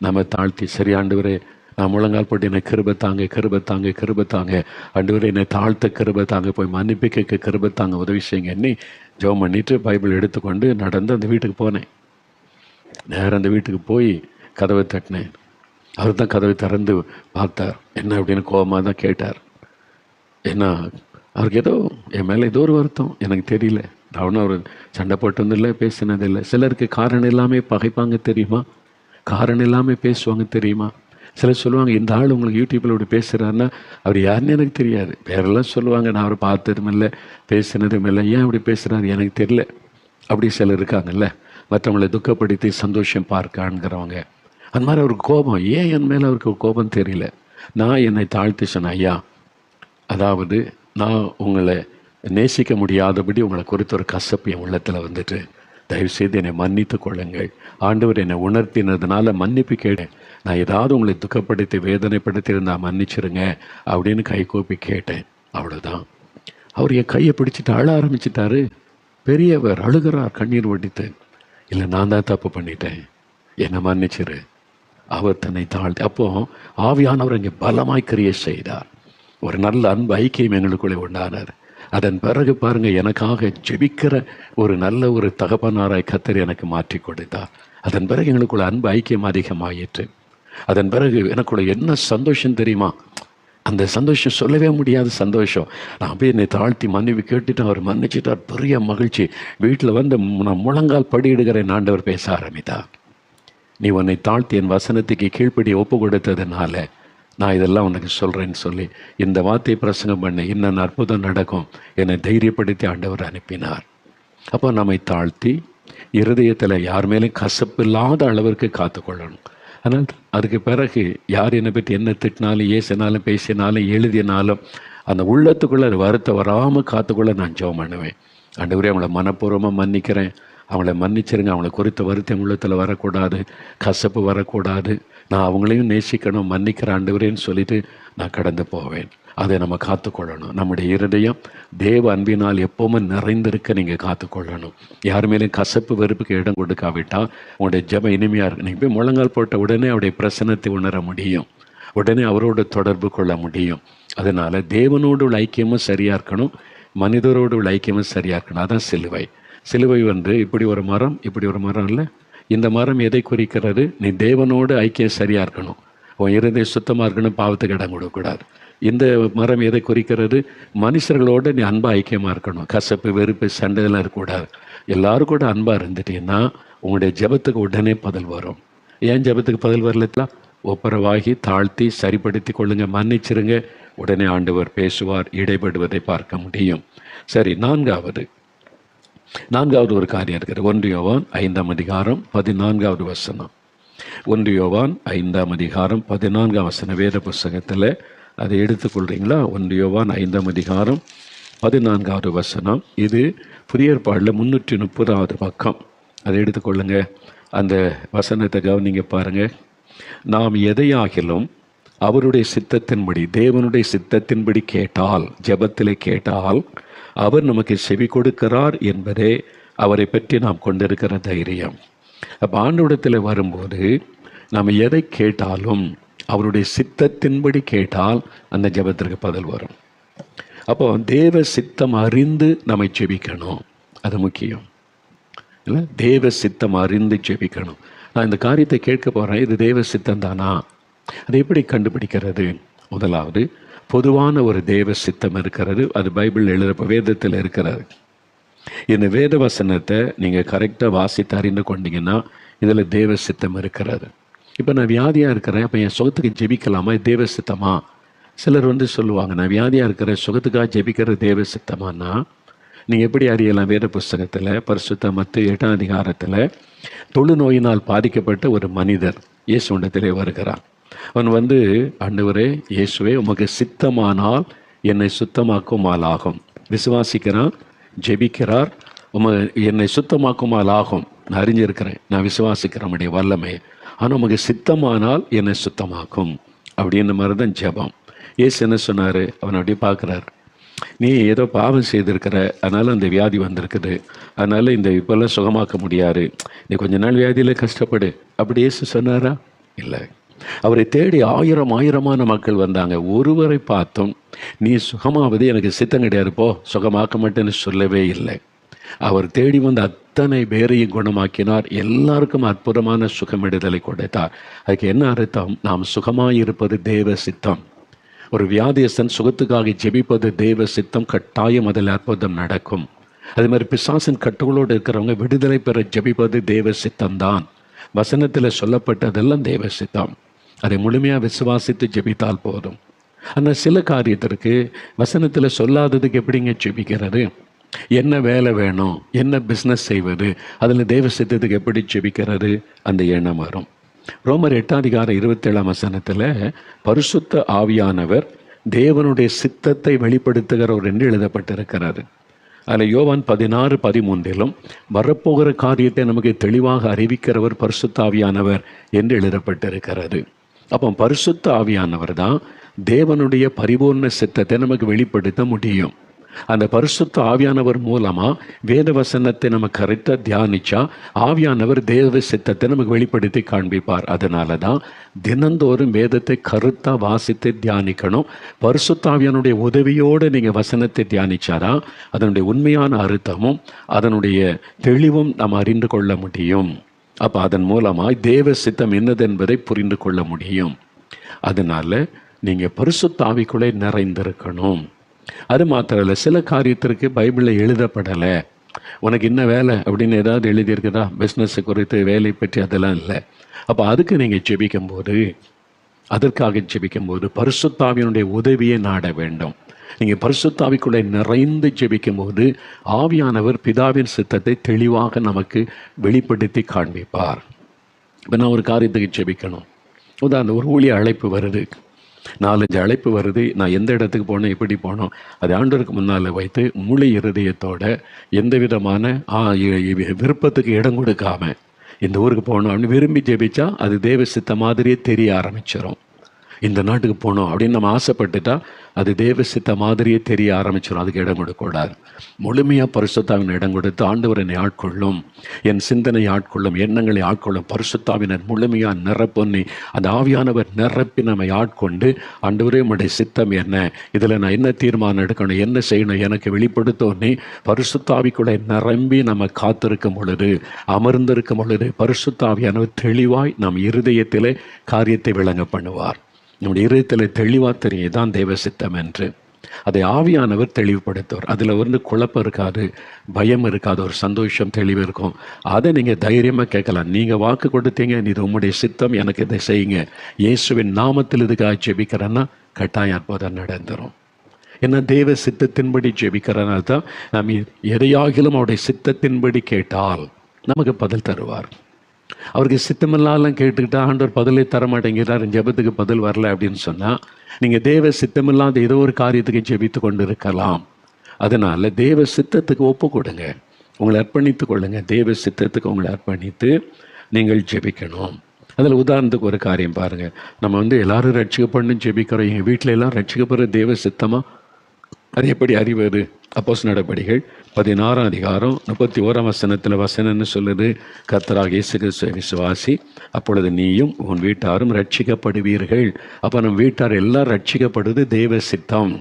A: நம்ம தாழ்த்தி, சரி ஆண்டவரே, நான் முழங்கால் போட்டு என்னை கிருபத்தாங்க, ஆண்டவரே என்னை தாழ்த்த கிருபத்தாங்க, போய் மன்னிப்பு கேட்க கிருபத்தாங்க, உதவி செய்யுங்க என்னை ஜெபம் பண்ணிவிட்டு பைபிள் எடுத்துக்கொண்டு நடந்து அந்த வீட்டுக்கு போனேன். நேரம் அந்த வீட்டுக்கு போய் கதவை தட்டினேன். அவர் தான் கதவை திறந்து பார்த்தார். என்ன அப்படின்னு கோபமாக தான் கேட்டார். ஏன்னா அவருக்கு ஏதோ என் மேலே ஏதோ ஒரு வருத்தம், எனக்கு தெரியல. நான் ஒன்றும் அவர் சண்டை போட்டதில்லை, பேசினதில்லை. சிலருக்கு காரணம் இல்லாமல் பகைப்பாங்க தெரியுமா, காரணம் இல்லாமல் பேசுவாங்க தெரியுமா. சிலர் சொல்லுவாங்க, இந்த ஆள் உங்களுக்கு யூடியூப்பில் இப்படி பேசுகிறாருன்னா அவர் யாருன்னு எனக்கு தெரியாது. வேறெல்லாம் சொல்லுவாங்க, நான் அவரை பார்த்ததும் இல்லை, பேசினதும் இல்லை, ஏன் அப்படி பேசுகிறாரு எனக்கு தெரியல. அப்படி சிலர் இருக்காங்கல்ல, மற்றவங்களை துக்கப்படுத்தி சந்தோஷம் பார்க்கான்ங்கிறவங்க. அந்த மாதிரி அவருக்கு கோபம். ஏன் என் மேலே அவருக்கு கோபம் தெரியல. நான் என்னை தாழ்த்தி சொன்னேன், ஐயா, அதாவது நான் உங்களை நேசிக்க முடியாதபடி உங்களை குறித்த ஒரு கசப்பு என் உள்ளத்தில் வந்துட்டு, தயவுசெய்து என்னை மன்னித்து கொள்ளுங்கள். ஆண்டவர் என்னை உணர்த்தினதுனால மன்னிப்பு கேட்டேன். நான் ஏதாவது உங்களை துக்கப்படுத்தி வேதனைப்படுத்தி இருந்தா மன்னிச்சிருங்க அப்படின்னு கைகூப்பி கேட்டேன். அவ்வளோதான். அவர் என் கையை பிடிச்சிட்டு அழ ஆரம்பிச்சிட்டாரு. பெரியவர் அழுகிறார் கண்ணீர் வடித்து. இல்லை, நான் தான் தப்பு பண்ணிட்டேன், என்னை மன்னிச்சிரு. அவர் தன்னை தாழ்த்தி, அப்போ ஆவியானவர் இங்கே பலமாய் கிரியை செய்தார். ஒரு நல்ல அன்பு ஐக்கியம் எங்களுக்குள்ளே உண்டானார். அதன் பிறகு பாருங்க, எனக்காக ஜெபிக்கிற ஒரு நல்ல ஒரு தகப்பனாராய் கர்த்தர் எனக்கு மாற்றி கொடுத்தார். அதன் பிறகு எங்களுக்குள்ள அன்பு ஐக்கியம் அதிகமாயிற்று. அதன் பிறகு எனக்குள்ள என்ன சந்தோஷம் தெரியுமா? அந்த சந்தோஷம் சொல்லவே முடியாத சந்தோஷம். நான் போய் என்னை தாழ்த்தி மன்னிப்பு கேட்டுட்டு அவர் மன்னிச்சிட்டார். பெரிய மகிழ்ச்சி. வீட்டில் வந்து நான் முழங்கால் படியிடுகிறேன். ஆண்டவர் பேச ஆரம்பித்தார். நீ உன்னை தாழ்த்தி என் வசனத்துக்கு கீழ்ப்படி ஒப்பு கொடுத்ததுனால நான் இதெல்லாம் உனக்கு சொல்கிறேன்னு சொல்லி இந்த வார்த்தையை பிரசங்கம் பண்ண இன்னும் அற்புதம் நடக்கும் என்னை தைரியப்படுத்தி ஆண்டவர் அனுப்பினார். அப்போ நம்மை தாழ்த்தி இருதயத்தில் யார் மேலேயும் கசப்பு இல்லாத அளவிற்கு காத்துக்கொள்ளணும். ஆனால் அதுக்கு பிறகு யார் என்னை பற்றி என்ன திட்டினாலும் ஏசினாலும் பேசினாலும் எழுதினாலும் அந்த உள்ளத்துக்குள்ளே அது வருத்த வராமல் காத்துக்கொள்ள நான் ஜெபம் பண்ணுவேன். ஆண்டவரே, அவங்கள மனப்பூர்வமாக மன்னிக்கிறேன், அவங்கள மன்னிச்சிருங்க, அவங்கள குறித்த வருத்தம் உள்ளத்தில் வரக்கூடாது, கசப்பு வரக்கூடாது, நான் அவங்களையும் நேசிக்கணும், மன்னிக்கிற ஆண்டவரேன்னு சொல்லிட்டு நான் கடந்து போவேன். அதை நம்ம காத்துக்கொள்ளணும். நம்முடைய இருதயம் தேவ அன்பினால் எப்போவுமே நிறைந்திருக்க நீங்கள் காத்துக்கொள்ளணும். யார் மேலேயும் கசப்பு வெறுப்புக்கு இடம் கொடுக்காவிட்டால் உங்களுடைய ஜெபம் இனிமையாக இருக்கு. நீங்கள் போய் முழங்கால் போட்ட உடனே அவருடைய பிரசன்னத்தை உணர முடியும், உடனே அவரோட தொடர்பு கொள்ள முடியும். அதனால் தேவனோடு உள்ள ஐக்கியமும் சரியாக இருக்கணும், மனிதரோடு உள்ள ஐக்கியமும் சரியாக இருக்கணும். அதான் சிலுவை. சிலுவை வந்து இப்படி ஒரு மரம், இப்படி ஒரு மரம் இல்லை. இந்த மரம் எதை குறிக்கிறது? நீ தேவனோடு ஐக்கியம் சரியாக இருக்கணும், உன் இருதயம் சுத்தமாக இருக்கணும், பாவத்துக்கு இடம் கொடுக்கக்கூடாது. இந்த மரம் எதை குறிக்கிறது? மனுஷர்களோடு நீ அன்பாக ஐக்கியமாக இருக்கணும், கசப்பு வெறுப்பு சண்டைலாம் இருக்கக்கூடாது. எல்லாரும் கூட அன்பாக இருந்துட்டீங்கன்னா உங்களுடைய ஜெபத்துக்கு உடனே பதில் வரும். ஏன் ஜெபத்துக்கு பதில் வரலாம்? ஒப்புரவாகி தாழ்த்தி சரிப்படுத்தி கொள்ளுங்க, மன்னிச்சிருங்க, உடனே ஆண்டவர் பேசுவார், இடைப்படுவதை பார்க்க முடியும். சரி, நான்காவது ஒரு காரியம் இருக்கிறது. 1 யோவான் 5ஆம் அதிகாரம் 14வது வசனம். 1 யோவான் 5ஆம் அதிகாரம் 14ஆம் வசனம் வேத புஸ்தகத்தில் அதை எடுத்துக்கொள்கிறீங்களா? 1 யோவான் 5ஆம் அதிகாரம் 14வது வசனம். இது புதிய ஏற்பாடில் 330வது பக்கம். அதை எடுத்துக்கொள்ளுங்க. அந்த வசனத்தை கவனிங்க பாருங்க. நாம் எதையாகிலும் அவருடைய சித்தத்தின்படி, தேவனுடைய சித்தத்தின்படி கேட்டால், ஜெபத்திலே கேட்டால் அவர் நமக்கு செவி கொடுக்கிறார் என்பதே அவரை பற்றி நாம் கொண்டிருக்கிற தைரியம். அப்போ ஆண்டவரிடத்தில் வரும்போது நாம் எதை கேட்டாலும் அவருடைய சித்தத்தின்படி கேட்டால் அந்த ஜெபத்திற்கு பதில் வரும். அப்போ தேவ சித்தம் அறிந்து நம்மை ஜெபிக்கணும், அது முக்கியம் இல்லை? தேவ சித்தம் அறிந்து ஜெபிக்கணும். நான் இந்த காரியத்தை கேட்க போகிறேன், இது தேவ சித்தம் தானா? அதை எப்படி கண்டுபிடிக்கிறது? முதலாவது, பொதுவான ஒரு தேவ சித்தம் இருக்கிறது. அது பைபிள் எழுத வேதத்தில் இருக்கிறது. இந்த வேத வசனத்தை நீங்கள் கரெக்டாக வாசித்து அறிந்து கொண்டீங்கன்னா இதில் தேவ சித்தம் இருக்கிறது. இப்போ நான் வியாதியாக இருக்கிறேன், அப்போ என் சுகத்துக்கு ஜெபிக்கலாமா? தேவ சித்தமா? சிலர் வந்து சொல்லுவாங்க, நான் வியாதியாக இருக்கிறேன், சுகத்துக்காக ஜெபிக்கிற தேவ சித்தமானா நீங்கள் எப்படி அறியலாம்? வேத புஸ்தகத்தில் பரிசுத்த மத்தேயு 8ஆம் அதிகாரத்தில் தொழுநோயினால் பாதிக்கப்பட்ட ஒரு மனிதர் இயேசுவிடத்திலே வருகிறார். அவன் வந்து, ஆண்டவரே இயேசுவே, உமக்கு சித்தமானால் என்னை சுத்தமாக்குமால் ஆகும். விசுவாசிக்கிறான், ஜெபிக்கிறார், என்னை சுத்தமாக்குமால் ஆகும். நான் அறிஞ்சிருக்கிறேன், நான் விசுவாசிக்கிறேன் உடைய வல்லமை, ஆனால் உமக்கு சித்தமானால் என்னை சுத்தமாக்கும் அப்படின்ற மாதிரி தான் ஜெபம். இயேசு என்ன சொன்னார்? அவன் அப்படி பார்க்குறாரு, நீ ஏதோ பாவம் செய்திருக்கிற, அதனால் அந்த வியாதி வந்திருக்குது, அதனால் இந்த இப்போல்லாம் சுகமாக்க முடியாது, நீ கொஞ்ச நாள் வியாதியில் கஷ்டப்படு அப்படி இயேசு சொன்னாரா? இல்லை. அவரை தேடி ஆயிரமான மக்கள் வந்தாங்க. ஒருவரை பார்த்தும் நீ சுகமாவது எனக்கு சித்தம் கிடையாது, போ சுகமாக்க மாட்டேன்னு சொல்லவே இல்லை. அவர் தேடி வந்த அத்தனை பேரையும் குணமாக்கினார். எல்லாருக்கும் அற்புதமான சுகமிடுதலை கொடுத்தார். அதுக்கு என்ன அர்த்தம்? நாம் சுகமாயிருப்பது தேவ சித்தம். ஒரு வியாதியஸ்தன் சுகத்துக்காக ஜெபிப்பது தேவ சித்தம். கட்டாயம் அதில் அற்புதம் நடக்கும். அதே மாதிரி பிசாசின் கட்டுகளோடு இருக்கிறவங்க விடுதலை பெற ஜெபிப்பது தேவ சித்தம்தான். வசனத்தில் சொல்லப்பட்டதெல்லாம் தேவ சித்தம். அதை முழுமையாக விசுவாசித்து ஜெபித்தால் போதும். ஆனால் சில காரியத்திற்கு வசனத்தில் சொல்லாததுக்கு எப்படிங்க ஜெபிக்கிறது? என்ன வேலை வேணும், என்ன பிஸ்னஸ் செய்வது, அதில் தேவ சித்தத்துக்கு எப்படி ஜெபிக்கிறது? அந்த எண்ணம் வரும். ரோமர் 8ஆம் அதிகாரம் 27ஆம் வசனத்தில் பரிசுத்த ஆவியானவர் தேவனுடைய சித்தத்தை வெளிப்படுத்துகிறவர் என்று எழுதப்பட்டிருக்கிறது. அதில் யோவான் 16:13 வரப்போகிற காரியத்தை நமக்கு தெளிவாக அறிவிக்கிறவர் பரிசுத்த ஆவியானவர் என்று எழுதப்பட்டிருக்கிறது. அப்போ பரிசுத்த ஆவியானவர் தான் தேவனுடைய பரிபூர்ண சித்தத்தை நமக்கு வெளிப்படுத்த முடியும். அந்த பரிசுத்த ஆவியானவர் மூலமா வேத வசனத்தை நம்ம கரெக்டாக தியானிச்சா ஆவியானவர் தேவ சித்தத்தை நமக்கு வெளிப்படுத்தி காண்பிப்பார். அதனால தான் தினந்தோறும் வேதத்தை கருத்தாக வாசித்து தியானிக்கணும். பரிசுத்த ஆவியானுடைய உதவியோடு நீங்கள் வசனத்தை தியானிச்சாதான் அதனுடைய உண்மையான அர்த்தமும் அதனுடைய தெளிவும் நாம் அறிந்து கொள்ள முடியும். அப்போ அதன் மூலமாக தேவ சித்தம் என்னது என்பதை புரிந்து கொள்ள முடியும். அதனால நீங்கள் பரிசுத்த ஆவிக்குள்ளே நிறைந்திருக்கணும். அது மாத்திரம் இல்லை, சில காரியத்திற்கு பைபிளில் எழுதப்படலை, உனக்கு என்ன வேலை அப்படின்னு ஏதாவது எழுதியிருக்குதா, பிஸ்னஸை குறித்து வேலை பற்றி அதெல்லாம் இல்லை. அப்போ அதுக்கு நீங்கள் ஜெபிக்கும்போது, அதற்காக ஜெபிக்கும்போது பரிசுத்த ஆவியினுடைய உதவியை நாட வேண்டும். நீங்கள் பரிசுத்த ஆவிக்குள்ளே நிறைந்து ஜெபிக்கும்போது ஆவியானவர் பிதாவின் சித்தத்தை தெளிவாக நமக்கு வெளிப்படுத்தி காண்பிப்பார். இப்போ நான் ஒரு காரியத்துக்கு ஜெபிக்கணும், உதாரணம் ஒரு ஊழிய அழைப்பு வருது, 4-5 அழைப்பு வருது, நான் எந்த இடத்துக்கு போனோம் எப்படி போனோம் அது ஆண்டவருக்கு முன்னால் வைத்து முழு இருதயத்தோட எந்த விதமான விருப்பத்துக்கு இடம் கொடுக்காம இந்த ஊருக்கு போகணும் அப்படின்னு விரும்பி ஜெபிச்சா அது தேவ சித்த மாதிரியே தெரிய ஆரம்பிச்சிடும். இந்த நாட்டுக்கு போகணும் அப்படின்னு நம்ம ஆசைப்பட்டுட்டா அது தேவ சித்த மாதிரியே தெரிய ஆரம்பிச்சிடும். அதுக்கு இடம் கொடுக்கக்கூடாது. முழுமையாக பரிசுத்தாவின் இடம் கொடுத்து ஆண்டவர் என்னை ஆட்கொள்ளும், என் சிந்தனை ஆட்கொள்ளும், எண்ணங்களை ஆட்கொள்ளும், பரிசுத்தாவினர் முழுமையாக நிரப்பொன்னி அந்த ஆவியானவர் நிரப்பி நம்மை ஆட்கொண்டு ஆண்டவரே உம்முடைய சித்தம் என்ன, இதில் நான் என்ன தீர்மானம் எடுக்கணும், என்ன செய்யணும் எனக்கு வெளிப்படுத்தோன்னே பரிசுத்தாவிக்குள்ளே நிரம்பி நம்ம காத்திருக்கும் பொழுது, அமர்ந்திருக்கும் பொழுது பரிசுத்தாவியானவர் தெளிவாய் நம் இருதயத்திலே காரியத்தை விளங்க பண்ணுவார். நம்முடைய இருதயத்தில் தெளிவாக தெரியும் தான் தேவ சித்தம் என்று. அதை ஆவியானவர் தெளிவுபடுத்துவார். அதில் வந்து குழப்பம் இருக்காது, பயம் இருக்காது, ஒரு சந்தோஷம் தெளிவு இருக்கும். அதை நீங்கள் தைரியமாக கேட்கலாம். நீங்கள் வாக்கு கொடுத்தீங்க, இது உம்முடைய சித்தம், எனக்கு இதை செய்யுங்க, இயேசுவின் நாமத்தில் இதுக்காக ஜெபிக்கிறேன்னா கட்டாயம் அற்புதம் நடந்துடும். ஏன்னா தேவ சித்தத்தின்படி ஜெபிக்கிறனால தான் நாம் எதையாகிலும் அவருடைய சித்தத்தின்படி கேட்டால் நமக்கு பதில் தருவார். அவருக்கு சித்தமில்லாலாம் கேட்டுக்கிட்டா ஆண்டவர் பதிலே தர மாட்டேங்கிறார், ஜெபத்துக்கு பதில் வரல அப்படின்னு சொன்னால் நீங்கள் தேவ சித்தமில்லாத ஏதோ ஒரு காரியத்துக்கு ஜெபித்து கொண்டு இருக்கலாம். அதனால் தேவ சித்தத்துக்கு ஒப்பு கொடுங்க, உங்களை அர்ப்பணித்து கொள்ளுங்க. தேவ சித்தத்துக்கு உங்களை அர்ப்பணித்து நீங்கள் ஜெபிக்கணும். அதில் உதாரணத்துக்கு ஒரு காரியம் பாருங்கள், நம்ம வந்து எல்லோரும் ரட்சிக்கப்படணும்னு ஜெபிக்கிறோம். எங்கள் வீட்டில் எல்லாம் ரட்சிக்கப்படுற தேவ சித்தமாக அது எப்படி அறிவது? அப்போஸ்தலர் நடபடிகள் 16:31 வசனம்னு சொல்லுது, கர்த்தராகிய இயேசு கிறிஸ்துவை விசுவாசி, அப்பொழுது நீயும் உன் வீட்டாரும் ரட்சிக்கப்படுவீர்கள். அப்போ நம்ம வீட்டார் எல்லாம் ரட்சிக்கப்படுது தேவ சித்தம்.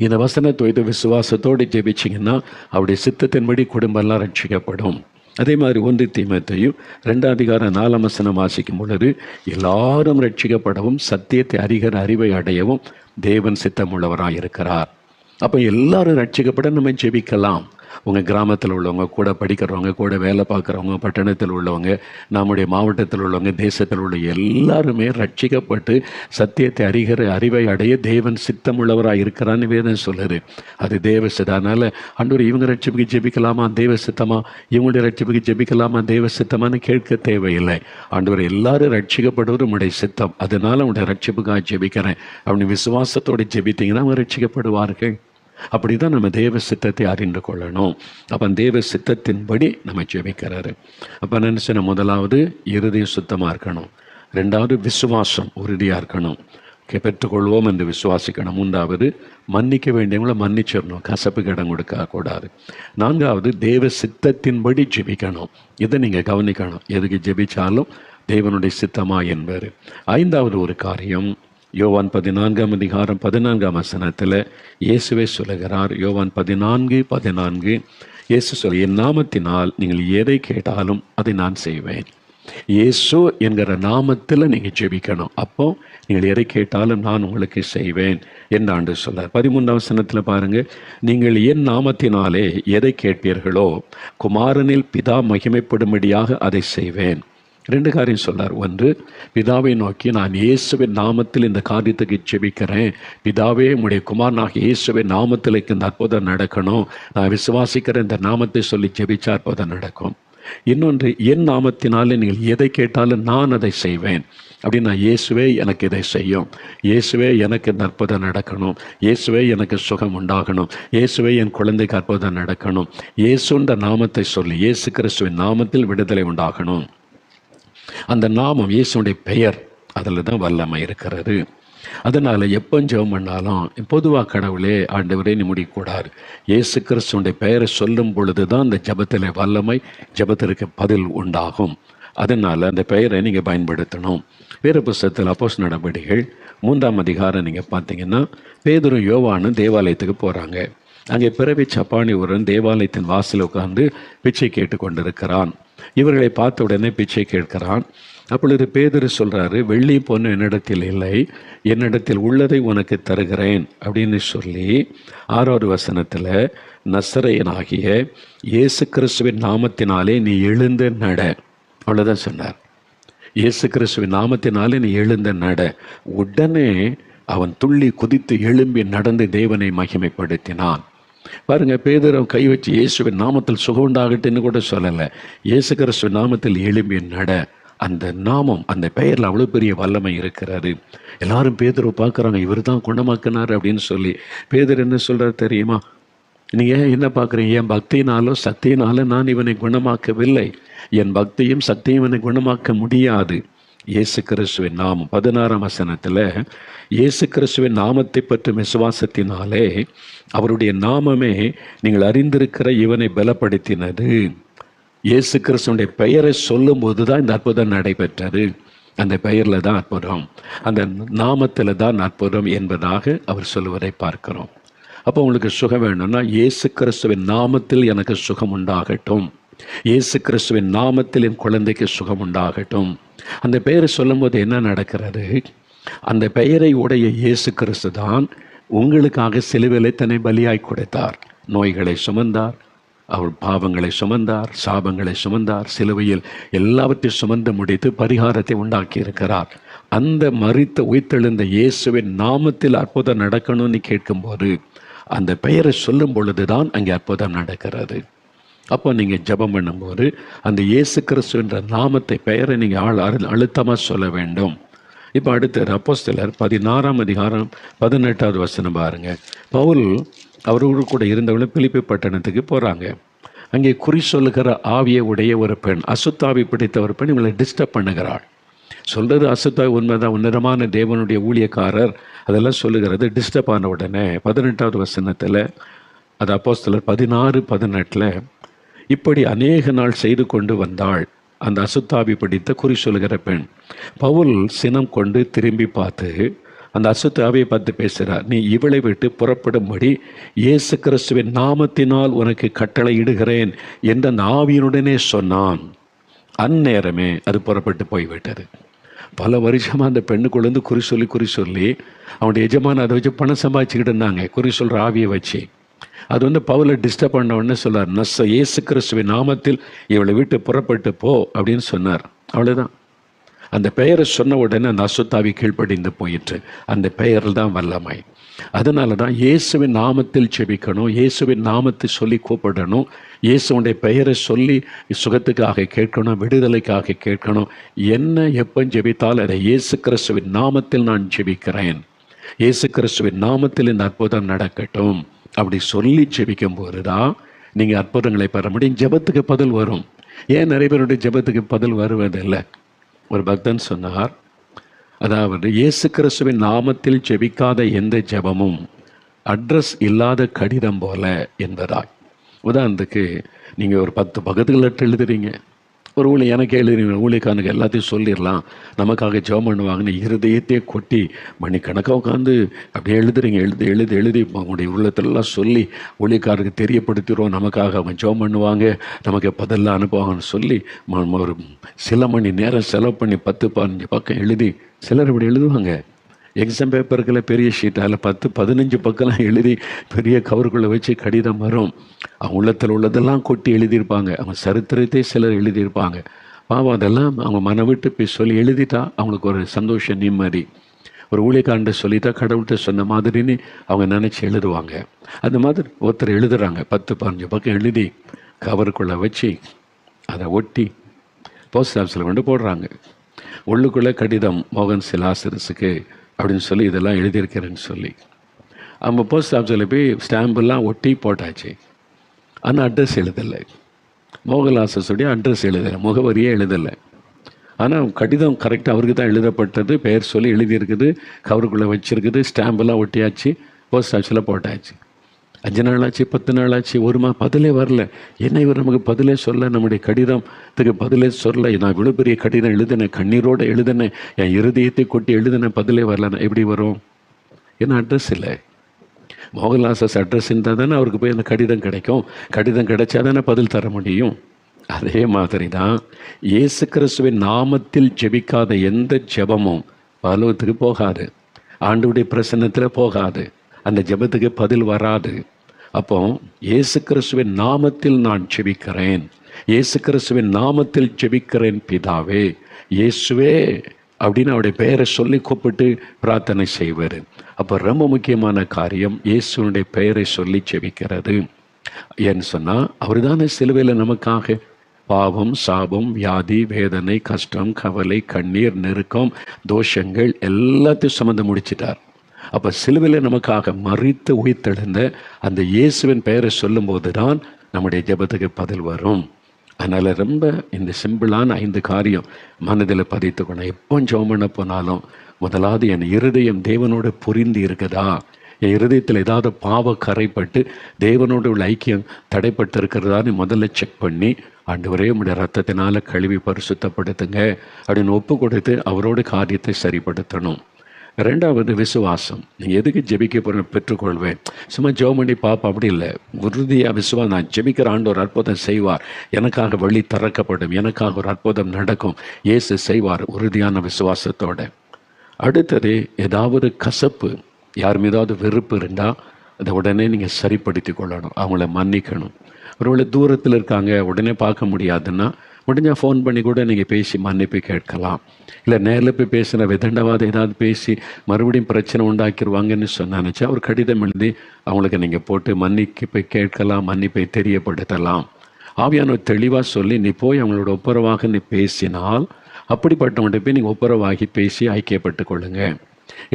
A: இந்த வசனத்தை வைத்து விசுவாசத்தோடு ஜெபிச்சிங்கன்னா அவருடைய சித்தத்தின்படி குடும்பம்லாம் ரட்சிக்கப்படும். அதே மாதிரி 1 தீமோத்தேயு 2:4 வாசிக்கும் பொழுது எல்லாரும் ரட்சிக்கப்படவும் சத்தியத்தை அறிகிற அறிவை அடையவும் தேவன் சித்தமுள்ளவராக இருக்கிறார். அப்போ எல்லாரும் ரட்சிக்கப்பட நம்ம ஜெபிக்கலாம். உங்கள் கிராமத்தில் உள்ளவங்க, கூட படிக்கிறவங்க, கூட வேலை பார்க்குறவங்க, பட்டணத்தில் உள்ளவங்க, நம்முடைய மாவட்டத்தில் உள்ளவங்க, தேசத்தில் உள்ள எல்லாருமே ரட்சிக்கப்பட்டு சத்தியத்தை அறிகிற அறிவை அடைய தேவன் சித்தமுள்ளவராக இருக்கிறான்னு வேதம் சொல்லுது. அது தேவ சித்தம். அதனால் ஆண்டவர் இவங்க ரட்சிப்புக்கு ஜெபிக்கலாமா தேவ சித்தமா, இவங்களுடைய ரட்சிப்புக்கு ஜெபிக்கலாமா தேவ சித்தமானு கேட்க தேவையில்லை. ஆண்டவர் எல்லாரும் ரட்சிக்கப்படுவது உங்களுடைய சித்தம், அதனால் உங்களுடைய ரட்சிப்புக்காக ஜெபிக்கிறேன் அப்படின்னு விசுவாசத்தோடு ஜெபித்தீங்கன்னா அவங்க ரட்சிக்கப்படுவார்கள். அப்படி தான் நம்ம தேவ சித்தத்தை அறிந்து கொள்ளணும். அப்போ தேவ சித்தத்தின்படி நம்ம ஜெபிக்கிறாரு. அப்போ நினச்சேன், முதலாவது இருதயம் சுத்தமாக இருக்கணும், 2வது விசுவாசம் உறுதியாக இருக்கணும், பெற்றுக்கொள்வோம் என்று விசுவாசிக்கணும், 3வது மன்னிக்க வேண்டியவங்களை மன்னிச்சிடணும், கசப்புக்கு இடம் கொடுக்க கூடாது, 4வது தேவ சித்தத்தின்படி ஜெபிக்கணும். இதை நீங்கள் கவனிக்கணும், எதுக்கு ஜெபிச்சாலும் தேவனுடைய சித்தமா என்பது. 5வது ஒரு காரியம், யோவான் 14:14 இயேசுவே சொல்லுகிறார். யோவான் 14:14 இயேசு சொல்ல, என் நாமத்தினால் நீங்கள் எதை கேட்டாலும் அதை நான் செய்வேன். இயேசு என்கிற நாமத்தில் நீங்கள் ஜெபிக்கணும். அப்போ நீங்கள் எதை கேட்டாலும் நான் உங்களுக்கு செய்வேன் என்று ஆண்டு சொன்னார். 13 பாருங்கள், நீங்கள் என் நாமத்தினாலே எதை கேட்பீர்களோ குமாரனில் பிதா மகிமைப்படும்படியாக அதை செய்வேன். 2 காரியம் சொன்னார். 1, பிதாவை நோக்கி நான் இயேசுவின் நாமத்தில் இந்த காரியத்துக்கு ஜெபிக்கிறேன், பிதாவே உம்முடைய குமாரனாக இயேசுவின் நாமத்தில் இந்த அற்புதம் நடக்கணும், நான் விசுவாசிக்கிற இந்த நாமத்தை சொல்லி ஜெபிச்சா அற்புதம் நடக்கும். இன்னொன்று, என் நாமத்தினாலே நீங்கள் எதை கேட்டாலும் நான் அதை செய்வேன் அப்படின்னா, இயேசுவே எனக்கு இதை செய்யும், இயேசுவே எனக்கு இந்த அற்புதம் நடக்கணும், இயேசுவே எனக்கு சுகம் உண்டாகணும், இயேசுவே என் குழந்தைக்கு அற்புதம் நடக்கணும், இயேசுன்ற நாமத்தை சொல்லி இயேசு கிறிஸ்துவின் நாமத்தில் விடுதலை உண்டாகணும். அந்த நாமம், இயேசுடைய பெயர், அதில் தான் வல்லமை இருக்கிறது. அதனால் எப்போ ஜெபம் பண்ணாலும் பொதுவாக கடவுளே, ஆண்டவரே நீ முடிக்கூடாது, இயேசு கிறிஸ்துடைய பெயரை சொல்லும் பொழுது தான் அந்த ஜெபத்தில் வல்லமை, ஜெபத்திற்கு பதில் உண்டாகும். அதனால் அந்த பெயரை நீங்கள் பயன்படுத்தணும். வேறு புஸ்தகத்தில் அப்போஸ்தலர் நடவடிக்கைகள் 3ஆம் அதிகாரம் நீங்கள் பார்த்தீங்கன்னா, பேதுரும் யோவானும் தேவாலயத்துக்கு போகிறாங்க. அங்கே பிறவி சப்பானி ஒருவன் தேவாலயத்தின் வாசலில் உட்கார்ந்து பிச்சை கேட்டு கொண்டிருக்கிறான். இவர்களை பார்த்த உடனே பிச்சை கேட்கிறான். அப்பொழுது பேதுரு சொல்கிறாரு, வெள்ளி பொண்ணு என்னிடத்தில் இல்லை, என்னிடத்தில் உள்ளதை உனக்கு தருகிறேன் அப்படின்னு சொல்லி 6வது வசனத்தில், நசரேயனாகிய இயேசு கிறிஸ்துவின் நாமத்தினாலே நீ எழுந்து நட, அவ்வளோதான் சொன்னார். இயேசு கிறிஸ்துவின் நாமத்தினாலே நீ எழுந்த நட. உடனே அவன் துள்ளி குதித்து எழும்பி நடந்து தேவனை மகிமைப்படுத்தினான். பாருங்க, பேதுரு கை வச்சு இயேசுவின் நாமத்தில் சுகம் உண்டாகட்டுன்னு கூட சொல்லலை, இயேசு கிறிஸ்துவின் நாமத்தில் எழும்பி நட. அந்த நாமம், அந்த பெயரில் அவ்வளோ பெரிய வல்லமை இருக்கிறாரு. எல்லாரும் பேதுருவை பார்க்குறாங்க, இவர் தான் குணமாக்கினார் அப்படின்னு சொல்லி. பேதுரு என்ன சொல்கிறார் தெரியுமா? நீங்கள் என்ன பார்க்குறீங்க? என் பக்தியினாலும் சக்தியினாலும் நான் இவனை குணமாக்கவில்லை, என் பக்தியும் சக்தியும் இவனை குணமாக்க முடியாது. இயேசு கிறிஸ்துவின் நாமம் 16ஆம் வசனத்தில், இயேசு கிறிஸ்துவின் நாமத்தை பற்றும் விசுவாசத்தினாலே அவருடைய நாமமே நீங்கள் அறிந்திருக்கிற இவனை பலப்படுத்தினது. இயேசு கிறிஸ்துவனுடைய பெயரை சொல்லும்போது தான் இந்த அற்புதம் நடைபெற்றது. அந்த பெயரில் தான் அற்புதம், அந்த நாமத்தில் தான் அற்புதம் என்பதாக அவர் சொல்லுவதை பார்க்கிறோம். அப்போ உங்களுக்கு சுகம் வேணும்னா, இயேசு கிறிஸ்துவின் நாமத்தில் எனக்கு சுகம் உண்டாகட்டும், இயேசு கிறிஸ்துவின் நாமத்தில் என் குழந்தைக்கு சுகம் உண்டாகட்டும். அந்த பெயரை சொல்லும்போது என்ன நடக்கிறது? அந்த பெயரை உடைய இயேசு கிறிஸ்து தான் உங்களுக்காக சிலுவையிலே தன்னை பலியாய் கொடுத்தார். நோய்களை சுமந்தார், அவர் பாவங்களை சுமந்தார், சாபங்களை சுமந்தார், சிலுவையில் எல்லாவற்றையும் சுமந்து முடித்து பரிகாரத்தை உண்டாக்கி இருக்கிறார். அந்த மரித்த உயிர்த்தெழுந்த இயேசுவின் நாமத்தில் அற்புதம் நடக்கணும்னு கேட்கும்போது, அந்த பெயரை சொல்லும் பொழுது தான் அங்கே அற்புதம் நடக்கிறது. அப்போ நீங்கள் ஜெபம் பண்ணும்போது அந்த இயேசு கிறிஸ்து என்ற நாமத்தை, பெயரை நீங்கள் அழுத்தமாக சொல்ல வேண்டும். இப்போ அடுத்து அப்போஸ்தலர் 16ஆம் அதிகாரம் 18வது வசனம் பாருங்க. பவுல் அவரோடு கூட இருந்தவங்களும் பிலிப்பி பட்டணத்துக்கு போகிறாங்க. அங்கே குறி சொல்லுகிற ஆவியை உடைய ஒரு பெண், அசுத்தாவி பிடித்த ஒரு பெண் இவங்களை டிஸ்டர்ப் பண்ணுகிறாள். சொல்கிறது அசுத்தாவி உண்மைதான், உன்னதமான தேவனுடைய ஊழியக்காரர் அதெல்லாம் சொல்லுகிறது. டிஸ்டர்ப் ஆன உடனே 18வது வசனத்தில், அது அப்போஸ்தலர் 16:18, இப்படி அநேக நாள் செய்து கொண்டு வந்தாள் அந்த அசுத்தாவி பிடித்த குறி சொல்லுகிற பெண். பவுல் சினம் கொண்டு திரும்பி பார்த்து அந்த அசுத்தாவியை பார்த்து பேசுகிறார், நீ இவளை விட்டு புறப்படும்படி இயேசு கிறிஸ்துவின் நாமத்தினால் உனக்கு கட்டளை இடுகிறேன் என்று அந்த ஆவியினுடனே சொன்னான். அந்நேரமே அது புறப்பட்டு போய்விட்டது. பல வருஷமாக அந்த பெண்ணுக்குள்ளேருந்து குறி சொல்லி அவனுடைய எஜமான அதை வச்சு பணம் சம்பாதிச்சுக்கிட்டு இருந்தாங்க, குறி சொல்கிற ஆவியை வச்சு. அது பவுலை டிஸ்டர்ப் பண்ண உடனே சொன்னார், இயேசு கிறிஸ்துவின் நாமத்தில் இவளை விட்டு புறப்பட்டு போ அப்படின்னு சொன்னார். அவ்வளோதான். அந்த பெயரை சொன்ன உடனே அந்த அசுத்தாவி கீழ்ப்படிந்து போயிற்று. அந்த பெயரில் தான் வல்லமை. அதனால தான் இயேசுவின் நாமத்தில் செபிக்கணும், இயேசுவின் நாமத்தை சொல்லி கூப்பிடணும், இயேசுடைய பெயரை சொல்லி சுகத்துக்காக கேட்கணும், விடுதலைக்காக கேட்கணும். என்ன எப்போ ஜெபித்தால் அதை இயேசு கிறிஸ்துவின் நாமத்தில் நான் ஜெபிக்கிறேன், இயேசு கிறிஸ்துவின் நாமத்தில் இந்த அற்புதம் நடக்கட்டும் அப்படி சொல்லி ஜெபிக்கும் போது தான் நீங்கள் அற்புதங்களை பெற முடியும். ஜெபத்துக்கு பதில் வரும். ஏன் நிறைய பேருடைய ஜெபத்துக்கு பதில் வருவதில்லை? ஒரு பக்தன் சொன்னார், அதாவது இயேசு கிறிஸ்துவின் நாமத்தில் ஜெபிக்காத எந்த ஜெபமும் அட்ரஸ் இல்லாத கடிதம் போல என்பதாய். உதாரணத்துக்கு நீங்கள் ஒரு 10 பக்கத்துக்கு லெட்டர் எழுதுறீங்க, ஒரு எனக்கு எழுதுறீங்க, ஊழியக்காரனுக்கு எல்லாத்தையும் சொல்லிடலாம், நமக்காக ஜெபம் பண்ணுவாங்கன்னு இருதயத்தையே கொட்டி மணிக்கணக்காக உட்காந்து அப்படியே எழுதுறீங்க. எழுதி அவங்களுடைய உள்ளத்திலலாம் சொல்லி ஊழியக்காரருக்கு தெரியப்படுத்திடுவோம், நமக்காக அவங்க ஜெபம் பண்ணுவாங்க, நமக்கு பதிலாக அனுப்புவாங்கன்னு சொல்லி ஒரு சில மணி நேரம் செலவு பண்ணி 10-15 பக்கம் எழுதி சிலர் இப்படி எழுதுவாங்க. எக்ஸாம் பேப்பருக்குள்ள பெரிய ஷீட், அதில் 10-15 பக்கம்லாம் எழுதி பெரிய கவருக்குள்ளே வச்சு கடிதம் வரும். அவங்க உள்ளத்தில் உள்ளதெல்லாம் கொட்டி எழுதியிருப்பாங்க. அவங்க சரித்திரத்தை சிலர் எழுதியிருப்பாங்க. பாவம், அதெல்லாம் அவங்க மன விட்டு போய் சொல்லி எழுதிட்டா அவங்களுக்கு ஒரு சந்தோஷம், நிம்மதி. ஒரு ஊழியக்காரன்ட்ட சொல்லிட்டா கடவுள்கிட்ட சொன்ன மாதிரின்னு அவங்க நினச்சி எழுதுவாங்க. அந்த மாதிரி ஒருத்தர் எழுதுகிறாங்க, 10-15 பக்கம் எழுதி கவருக்குள்ளே வச்சு அதை ஒட்டி போஸ்ட் ஆஃபீஸில் கொண்டு போடுறாங்க. உள்ளுக்குள்ளே கடிதம் மோகன் சிலாசரஸுக்கு அப்படின்னு சொல்லி இதெல்லாம் எழுதியிருக்கிறேன்னு சொல்லி நம்ம போஸ்ட் ஆஃபீஸில் போய் ஸ்டாம்பெல்லாம் ஒட்டி போட்டாச்சு. ஆனால் அட்ரஸ் எழுதலை. மோகன்லாசஸுடைய அட்ரஸ் எழுதலை, முகவரியே எழுதலை. ஆனால் கடிதம் கரெக்டாக அவருக்கு தான் எழுதப்பட்டது, பெயர் சொல்லி எழுதியிருக்குது, கவருக்குள்ளே வச்சுருக்குது, ஸ்டாம்பெல்லாம் ஒட்டியாச்சு, போஸ்ட் ஆஃபீஸில் போட்டாச்சு. 5 நாள் ஆச்சு, 10 நாள் ஆச்சு, பதிலே வரல. என்ன இவர் நமக்கு பதிலே சொல்ல, நம்முடைய கடிதத்துக்கு பதிலே சொல்ல. நான் இவ்வளோ பெரிய கடிதம் எழுதினேன், கண்ணீரோடு எழுதினேன், என் இருதயத்தை கொட்டி எழுதினேன், பதிலே வரல. எப்படி வரும்? ஏன்னா அட்ரஸ் இல்லை. மோகன்லாசஸ் அட்ரஸ் இருந்தால் தானே அவருக்கு போய் அந்த கடிதம் கிடைக்கும். கடிதம் கிடைச்சா தானே பதில் தர முடியும். அதே மாதிரி தான் இயேசு கிறிஸ்துவின் நாமத்தில் ஜெபிக்காத எந்த ஜெபமும் பரலோகத்துக்கு போகாது, ஆண்டவருடைய பிரசன்னத்தில் போகாது, அந்த ஜெபத்துக்கு பதில் வராது. அப்போ இயேசு கிறிஸ்துவின் நாமத்தில் நான் ஜெபிக்கிறேன், இயேசு கிறிஸ்துவின் நாமத்தில் ஜெபிக்கிறேன் பிதாவே, இயேசுவே அப்படின்னு அவருடைய பெயரை சொல்லி கூப்பிட்டு பிரார்த்தனை செய்வார். அப்போ ரொம்ப முக்கியமான காரியம் இயேசுனுடைய பெயரை சொல்லி ஜெபிக்கிறது. ஏன்னு சொன்னால் அவர் தானே சிலுவையில் நமக்காக பாவம், சாபம், வியாதி, வேதனை, கஷ்டம், கவலை, கண்ணீர், நெருக்கம், தோஷங்கள் எல்லாத்தையும் சுமந்து முடிச்சிட்டார். அப்போ சிலுவையில் நமக்காக மரித்து உயிர்த்தெழுந்த அந்த இயேசுவின் பெயரை சொல்லும்போது தான் நம்முடைய ஜெபத்துக்கு பதில் வரும். அதனால் ரொம்ப இந்த சிம்பிளான 5 காரியம் மனதில் பதித்துக்கணும். எப்போ ஜெபம் பண்ண போனாலும் முதலாவது என் இருதயம் தேவனோடு புரிந்து இருக்குதா, என் இருதயத்தில் ஏதாவது பாவ கரைப்பட்டு தேவனோடு உள்ள ஐக்கியம் தடைப்பட்டு இருக்கிறதான்னு முதல்ல செக் பண்ணி, ஆண்டவரே உம்முடைய ரத்தத்தினால கழுவி பரிசுத்தப்படுத்துங்க அப்படின்னு ஒப்பு கொடுத்து அவரோட காரியத்தை சரிப்படுத்தணும். 2வது விசுவாசம். நீங்கள் எதுக்கு ஜெபிக்க போகிற பெற்றுக்கொள்வேன், சும்மா ஜெபம் பண்ணி பாப்பா, அப்படி இல்லை. உறுதியாக விசுவாசம், நான் ஜெபிக்கிற ஆண்டவர் அற்புதம் செய்வார், எனக்காக வழி திறக்கப்படும், எனக்காக ஒரு அற்புதம் நடக்கும், இயேசு செய்வார், உறுதியான விசுவாசத்தோட. அடுத்தது ஏதாவது கசப்பு, யார் மீதாவது வெறுப்பு இருந்தால் அதை உடனே நீங்கள் சரிப்படுத்தி கொள்ளணும், அவங்கள மன்னிக்கணும். ஒருவேளை தூரத்தில் இருக்காங்க, உடனே பார்க்க முடியாதுன்னா முடிஞ்சால் ஃபோன் பண்ணி கூட நீங்கள் பேசி மன்னிப்பு கேட்கலாம். இல்லை நேரில் போய் பேசுகிற விதண்டவாதம் ஏதாவது பேசி மறுபடியும் பிரச்சனை உண்டாக்கிடுவாங்கன்னு சொன்னாச்சு, அவர் கடிதம் எழுதி அவங்களுக்கு நீங்கள் போட்டு மன்னிப்பை கேட்கலாம், மன்னிப்பை தெரியப்படுத்தலாம். ஆவியானவர் தெளிவாக சொல்லி நீ போய் அவங்களோட ஒப்புரவாக நீ பேசினால் அப்படிப்பட்டவங்கள்ட்ட போய் நீங்கள் ஒப்புரவாகி பேசி ஐக்கியப்பட்டு கொள்ளுங்க.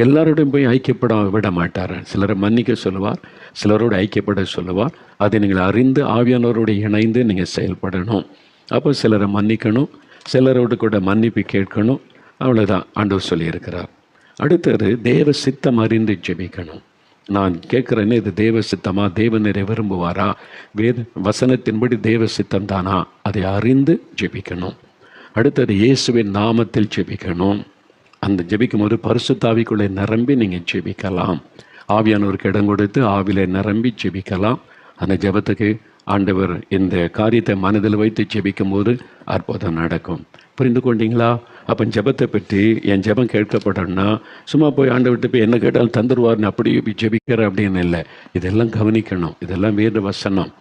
A: எல்லாரோடையும் போய் ஐக்கியப்பட விட மாட்டார். சிலரை மன்னிக்க சொல்லுவார், சிலரோடு ஐக்கியப்பட சொல்லுவார். அதை நீங்கள் அறிந்து ஆவியானவரோடு இணைந்து நீங்கள் செயல்படணும். அப்போ சிலரை மன்னிக்கணும், சிலரோடு கூட மன்னிப்பு கேட்கணும். அவ்வளோதான் ஆண்டவர் சொல்லியிருக்கிறார். அடுத்தது தேவ சித்தம் அறிந்து ஜெபிக்கணும். நான் கேட்குறேன்னு இது தேவ சித்தமா, தேவனரை விரும்புவாரா, வசனத்தின்படி தேவ சித்தம் தானா, அதை அறிந்து ஜெபிக்கணும். அடுத்தது இயேசுவின் நாமத்தில் ஜெபிக்கணும். அந்த ஜெபிக்கும் போது பரிசுத்தாவிக்குள்ளே நிரம்பி நீங்கள் ஜெபிக்கலாம். ஆவியானவருக்கு இடம் கொடுத்து ஆவிலே நிரம்பி ஜெபிக்கலாம். அந்த ஜெபத்துக்கு ஆண்டவர் இந்த காரியத்தை மனதில் வைத்து ஜெபிக்கும் போது அற்புதம் நடக்கும். புரிந்து கொண்டீங்களா? அப்போ ஜெபத்தை பற்றி என் ஜெபம் கேட்கப்படணும்னா சும்மா போய் ஆண்டவர்கிட்ட போய் என்ன கேட்டாலும் தந்துடுவார்னு அப்படியே போய் ஜெபிக்கிற அப்படின்னு இல்லை. இதெல்லாம் கவனிக்கணும். இதெல்லாம் வேறு வசனம்.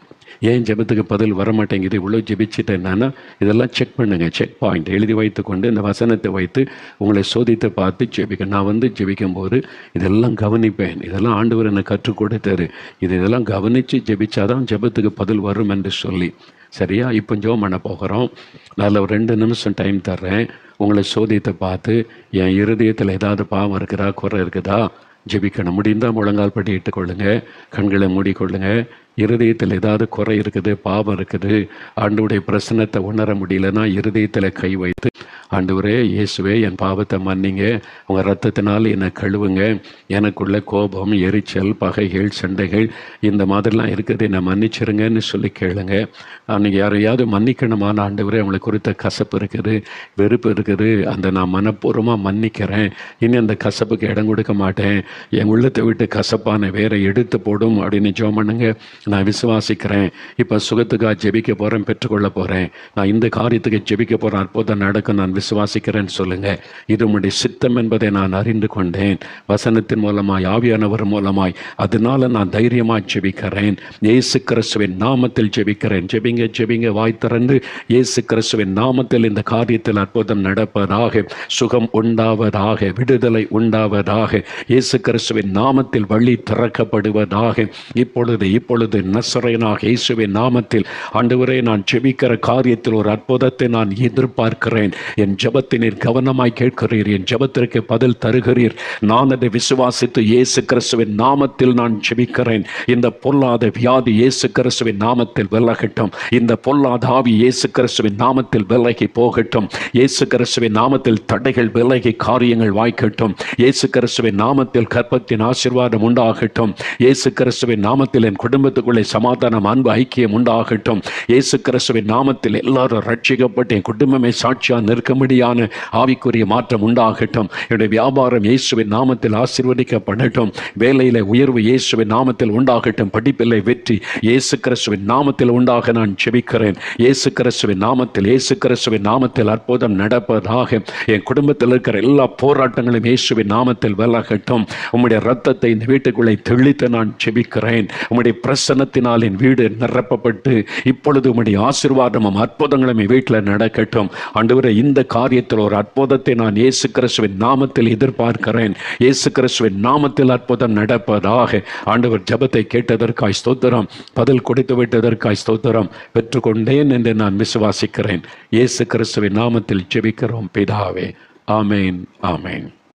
A: ஏன் ஜெபத்துக்கு பதில் வரமாட்டேங்குது, இவ்வளோ ஜெபிச்சுட்டேன்னா இதெல்லாம் செக் பண்ணுங்கள். செக் பாயிண்ட் எழுதி வைத்து கொண்டு இந்த வசனத்தை வைத்து உங்களை சோதித்து பார்த்து ஜெபிக்க. நான் ஜெபிக்கும் போது இதெல்லாம் கவனிப்பேன். இதெல்லாம் ஆண்டவர் என்னை கற்றுக் கொடுத்தாரு. இதெல்லாம் கவனித்து ஜெபிச்சாதான் ஜெபத்துக்கு பதில் வரும் என்று சொல்லி. சரியா? இப்போ ஜெபம் பண்ண போகிறோம். நான் ஒரு 2 நிமிஷம் டைம் தர்றேன். உங்களை சோதித்து பார்த்து என் இருதயத்தில் ஏதாவது பாவம் இருக்குதா, குறை இருக்குதா ஜெபிக்கணும். முடிந்தால் முழங்கால் படி இட்டுக்கொள்ளுங்க, கண்களை மூடிக்கொள்ளுங்க. இருதயத்தில் ஏதாவது குறை இருக்குது, பாவம் இருக்குது, ஆண்டவருடைய பிரசன்னத்தை உணர முடியலன்னா இருதயத்தில் கை வைத்து ஆண்டவரே இயேசுவே என் பாவத்தை மன்னிங்க, உங்கள் ரத்தத்தினால் என்னை கழுவுங்க, எனக்குள்ள கோபம், எரிச்சல், பகைகள், சண்டைகள் இந்த மாதிரிலாம் இருக்குது, என்னை மன்னிச்சிருங்கன்னு சொல்லி கேளுங்க. நீங்கள் யாரையாவது மன்னிக்கணுமான ஆண்டவரே அவங்களை குறித்த கசப்பு இருக்குது, வெறுப்பு இருக்குது, அந்த நான் மனப்பூர்வமாக மன்னிக்கிறேன், இனி அந்த கசப்புக்கு இடம் கொடுக்க மாட்டேன், என் உள்ளத்தை விட்டு கசப்பான வேற எடுத்து போடும் அப்படின்னு ஜெபம் பண்ணுங்க. நான் விசுவாசிக்கிறேன், இப்போ சுகத்துக்காக ஜெபிக்க போகிறேன், பெற்றுக்கொள்ள போகிறேன், நான் இந்த காரியத்துக்கு ஜெபிக்க போகிறேன், அற்புதம் நடக்கும் நான் விசுவாசிக்கிறேன்னு சொல்லுங்க. இது உம்முடைய சித்தம் என்பதை நான் அறிந்து கொண்டேன். வசனத்தின் மூலமாய், ஆவியானவர் மூலமாய். அதனால நான் தைரியமாக ஜெபிக்கிறேன். இயேசு கிறிஸ்துவின் நாமத்தில் ஜெபிக்கிறேன். ஜெபிங்க ஜெபிங்க, வாய் திறந்து. இயேசு கிறிஸ்துவின் நாமத்தில் இந்த காரியத்தில் அற்புதம் நடப்பதாக, சுகம் உண்டாவதாக, விடுதலை உண்டாவதாக. இயேசு கிறிஸ்துவின் நாமத்தில் வழி திறக்கப்படுவதாக. இப்பொழுது நசரேயனாக இயேசுவின் நாமத்தில் ஆண்டவரே, நான் ஜெபிக்கிற காரியத்தில் ஒரு அற்புதத்தை நான் எதிர்பார்க்கிறேன். என் ஜெபத்தை நீர் கவனமாய் கேட்கிறீர். என் ஜெபத்திற்கு பதில் தருகிறீர். நான் அதை விசுவாசித்து இயேசு கிறிஸ்துவின் நாமத்தில் நான் ஜெபிக்கிறேன். இந்த பொல்லாத வியாதி இயேசு கிறிஸ்துவின் நாமத்தில் விலகட்டும். இந்த பொல்லாத ஆவி இயேசு கிறிஸ்துவின் நாமத்தில் விலகி போகட்டும். இயேசு கிறிஸ்துவின் நாமத்தில் தடைகள் விலகி காரியங்கள் வாய்க்கட்டும். இயேசு கிறிஸ்துவின் நாமத்தில் கர்ப்பத்தின் ஆசீர்வாதம் உண்டாகட்டும். இயேசு கிறிஸ்துவின் நாமத்தில் என் குடும்பத்துக்குள்ளே சமாதானம், அன்பு, ஐக்கியம் உண்டாகட்டும். இயேசு கிறிஸ்துவின் நாமத்தில் எல்லாரும் ரட்சிக்கப்பட்டு என் குடும்பமே சாட்சியாக நிற்கும்படியான ஆவிக்குரிய மாற்றம் உண்டாகட்டும். என்னுடைய வியாபாரம் இயேசுவின் நாமத்தில் ஆசீர்வதிக்கப்படட்டும். வேலையில உயர்வு இயேசுவின் நாமத்தில் உண்டாகட்டும். படிப்பில்லை வெற்றி இயேசு கிறிஸ்துவின் நாமத்தில் உண்டாக நான் ஜெபிக்கிறேன். இயேசு கிறிஸ்துவின் நாமத்தில் அற்புதம் நடப்பதாக. என் குடும்பத்தில் இருக்கிற எல்லா போராட்டங்களும் இயேசுவின் நாமத்தில் விலகட்டும். உம்முடைய ரத்தத்தை இந்த வீட்டுக்குள்ளே தெளித்து நான் ஜெபிக்கிறேன். உம்முடைய பிரசன்னத்தினால் என் வீடு நிரப்பப்பட்டு இப்பொழுது உம்முடைய ஆசீர்வாதமும் அற்புதங்களும் என் வீட்டில் நடக்கட்டும். ஆண்டவரே, இந்த காரியத்தில் ஒரு அற்புதத்தை நான் இயேசு கிறிஸ்துவின் நாமத்தில் எதிர்பார்க்கிறேன். இயேசு கிறிஸ்துவின் நாமத்தில் அற்புதம் நடப்பதாக. ஆண்டவர் ஜெபத்தை கேட்டதற்காய் ஸ்தோத்திரம். பதில் கொடுத்து விட்டதற்காய் ஸ்தோத்திரம். பெற்றுக்கொண்டேன் என்று நான் விசுவாசிக்கிறேன். இயேசு கிறிஸ்துவின் நாமத்தில் ஜெபிக்கிறோம் பிதாவே. ஆமேன், ஆமேன்.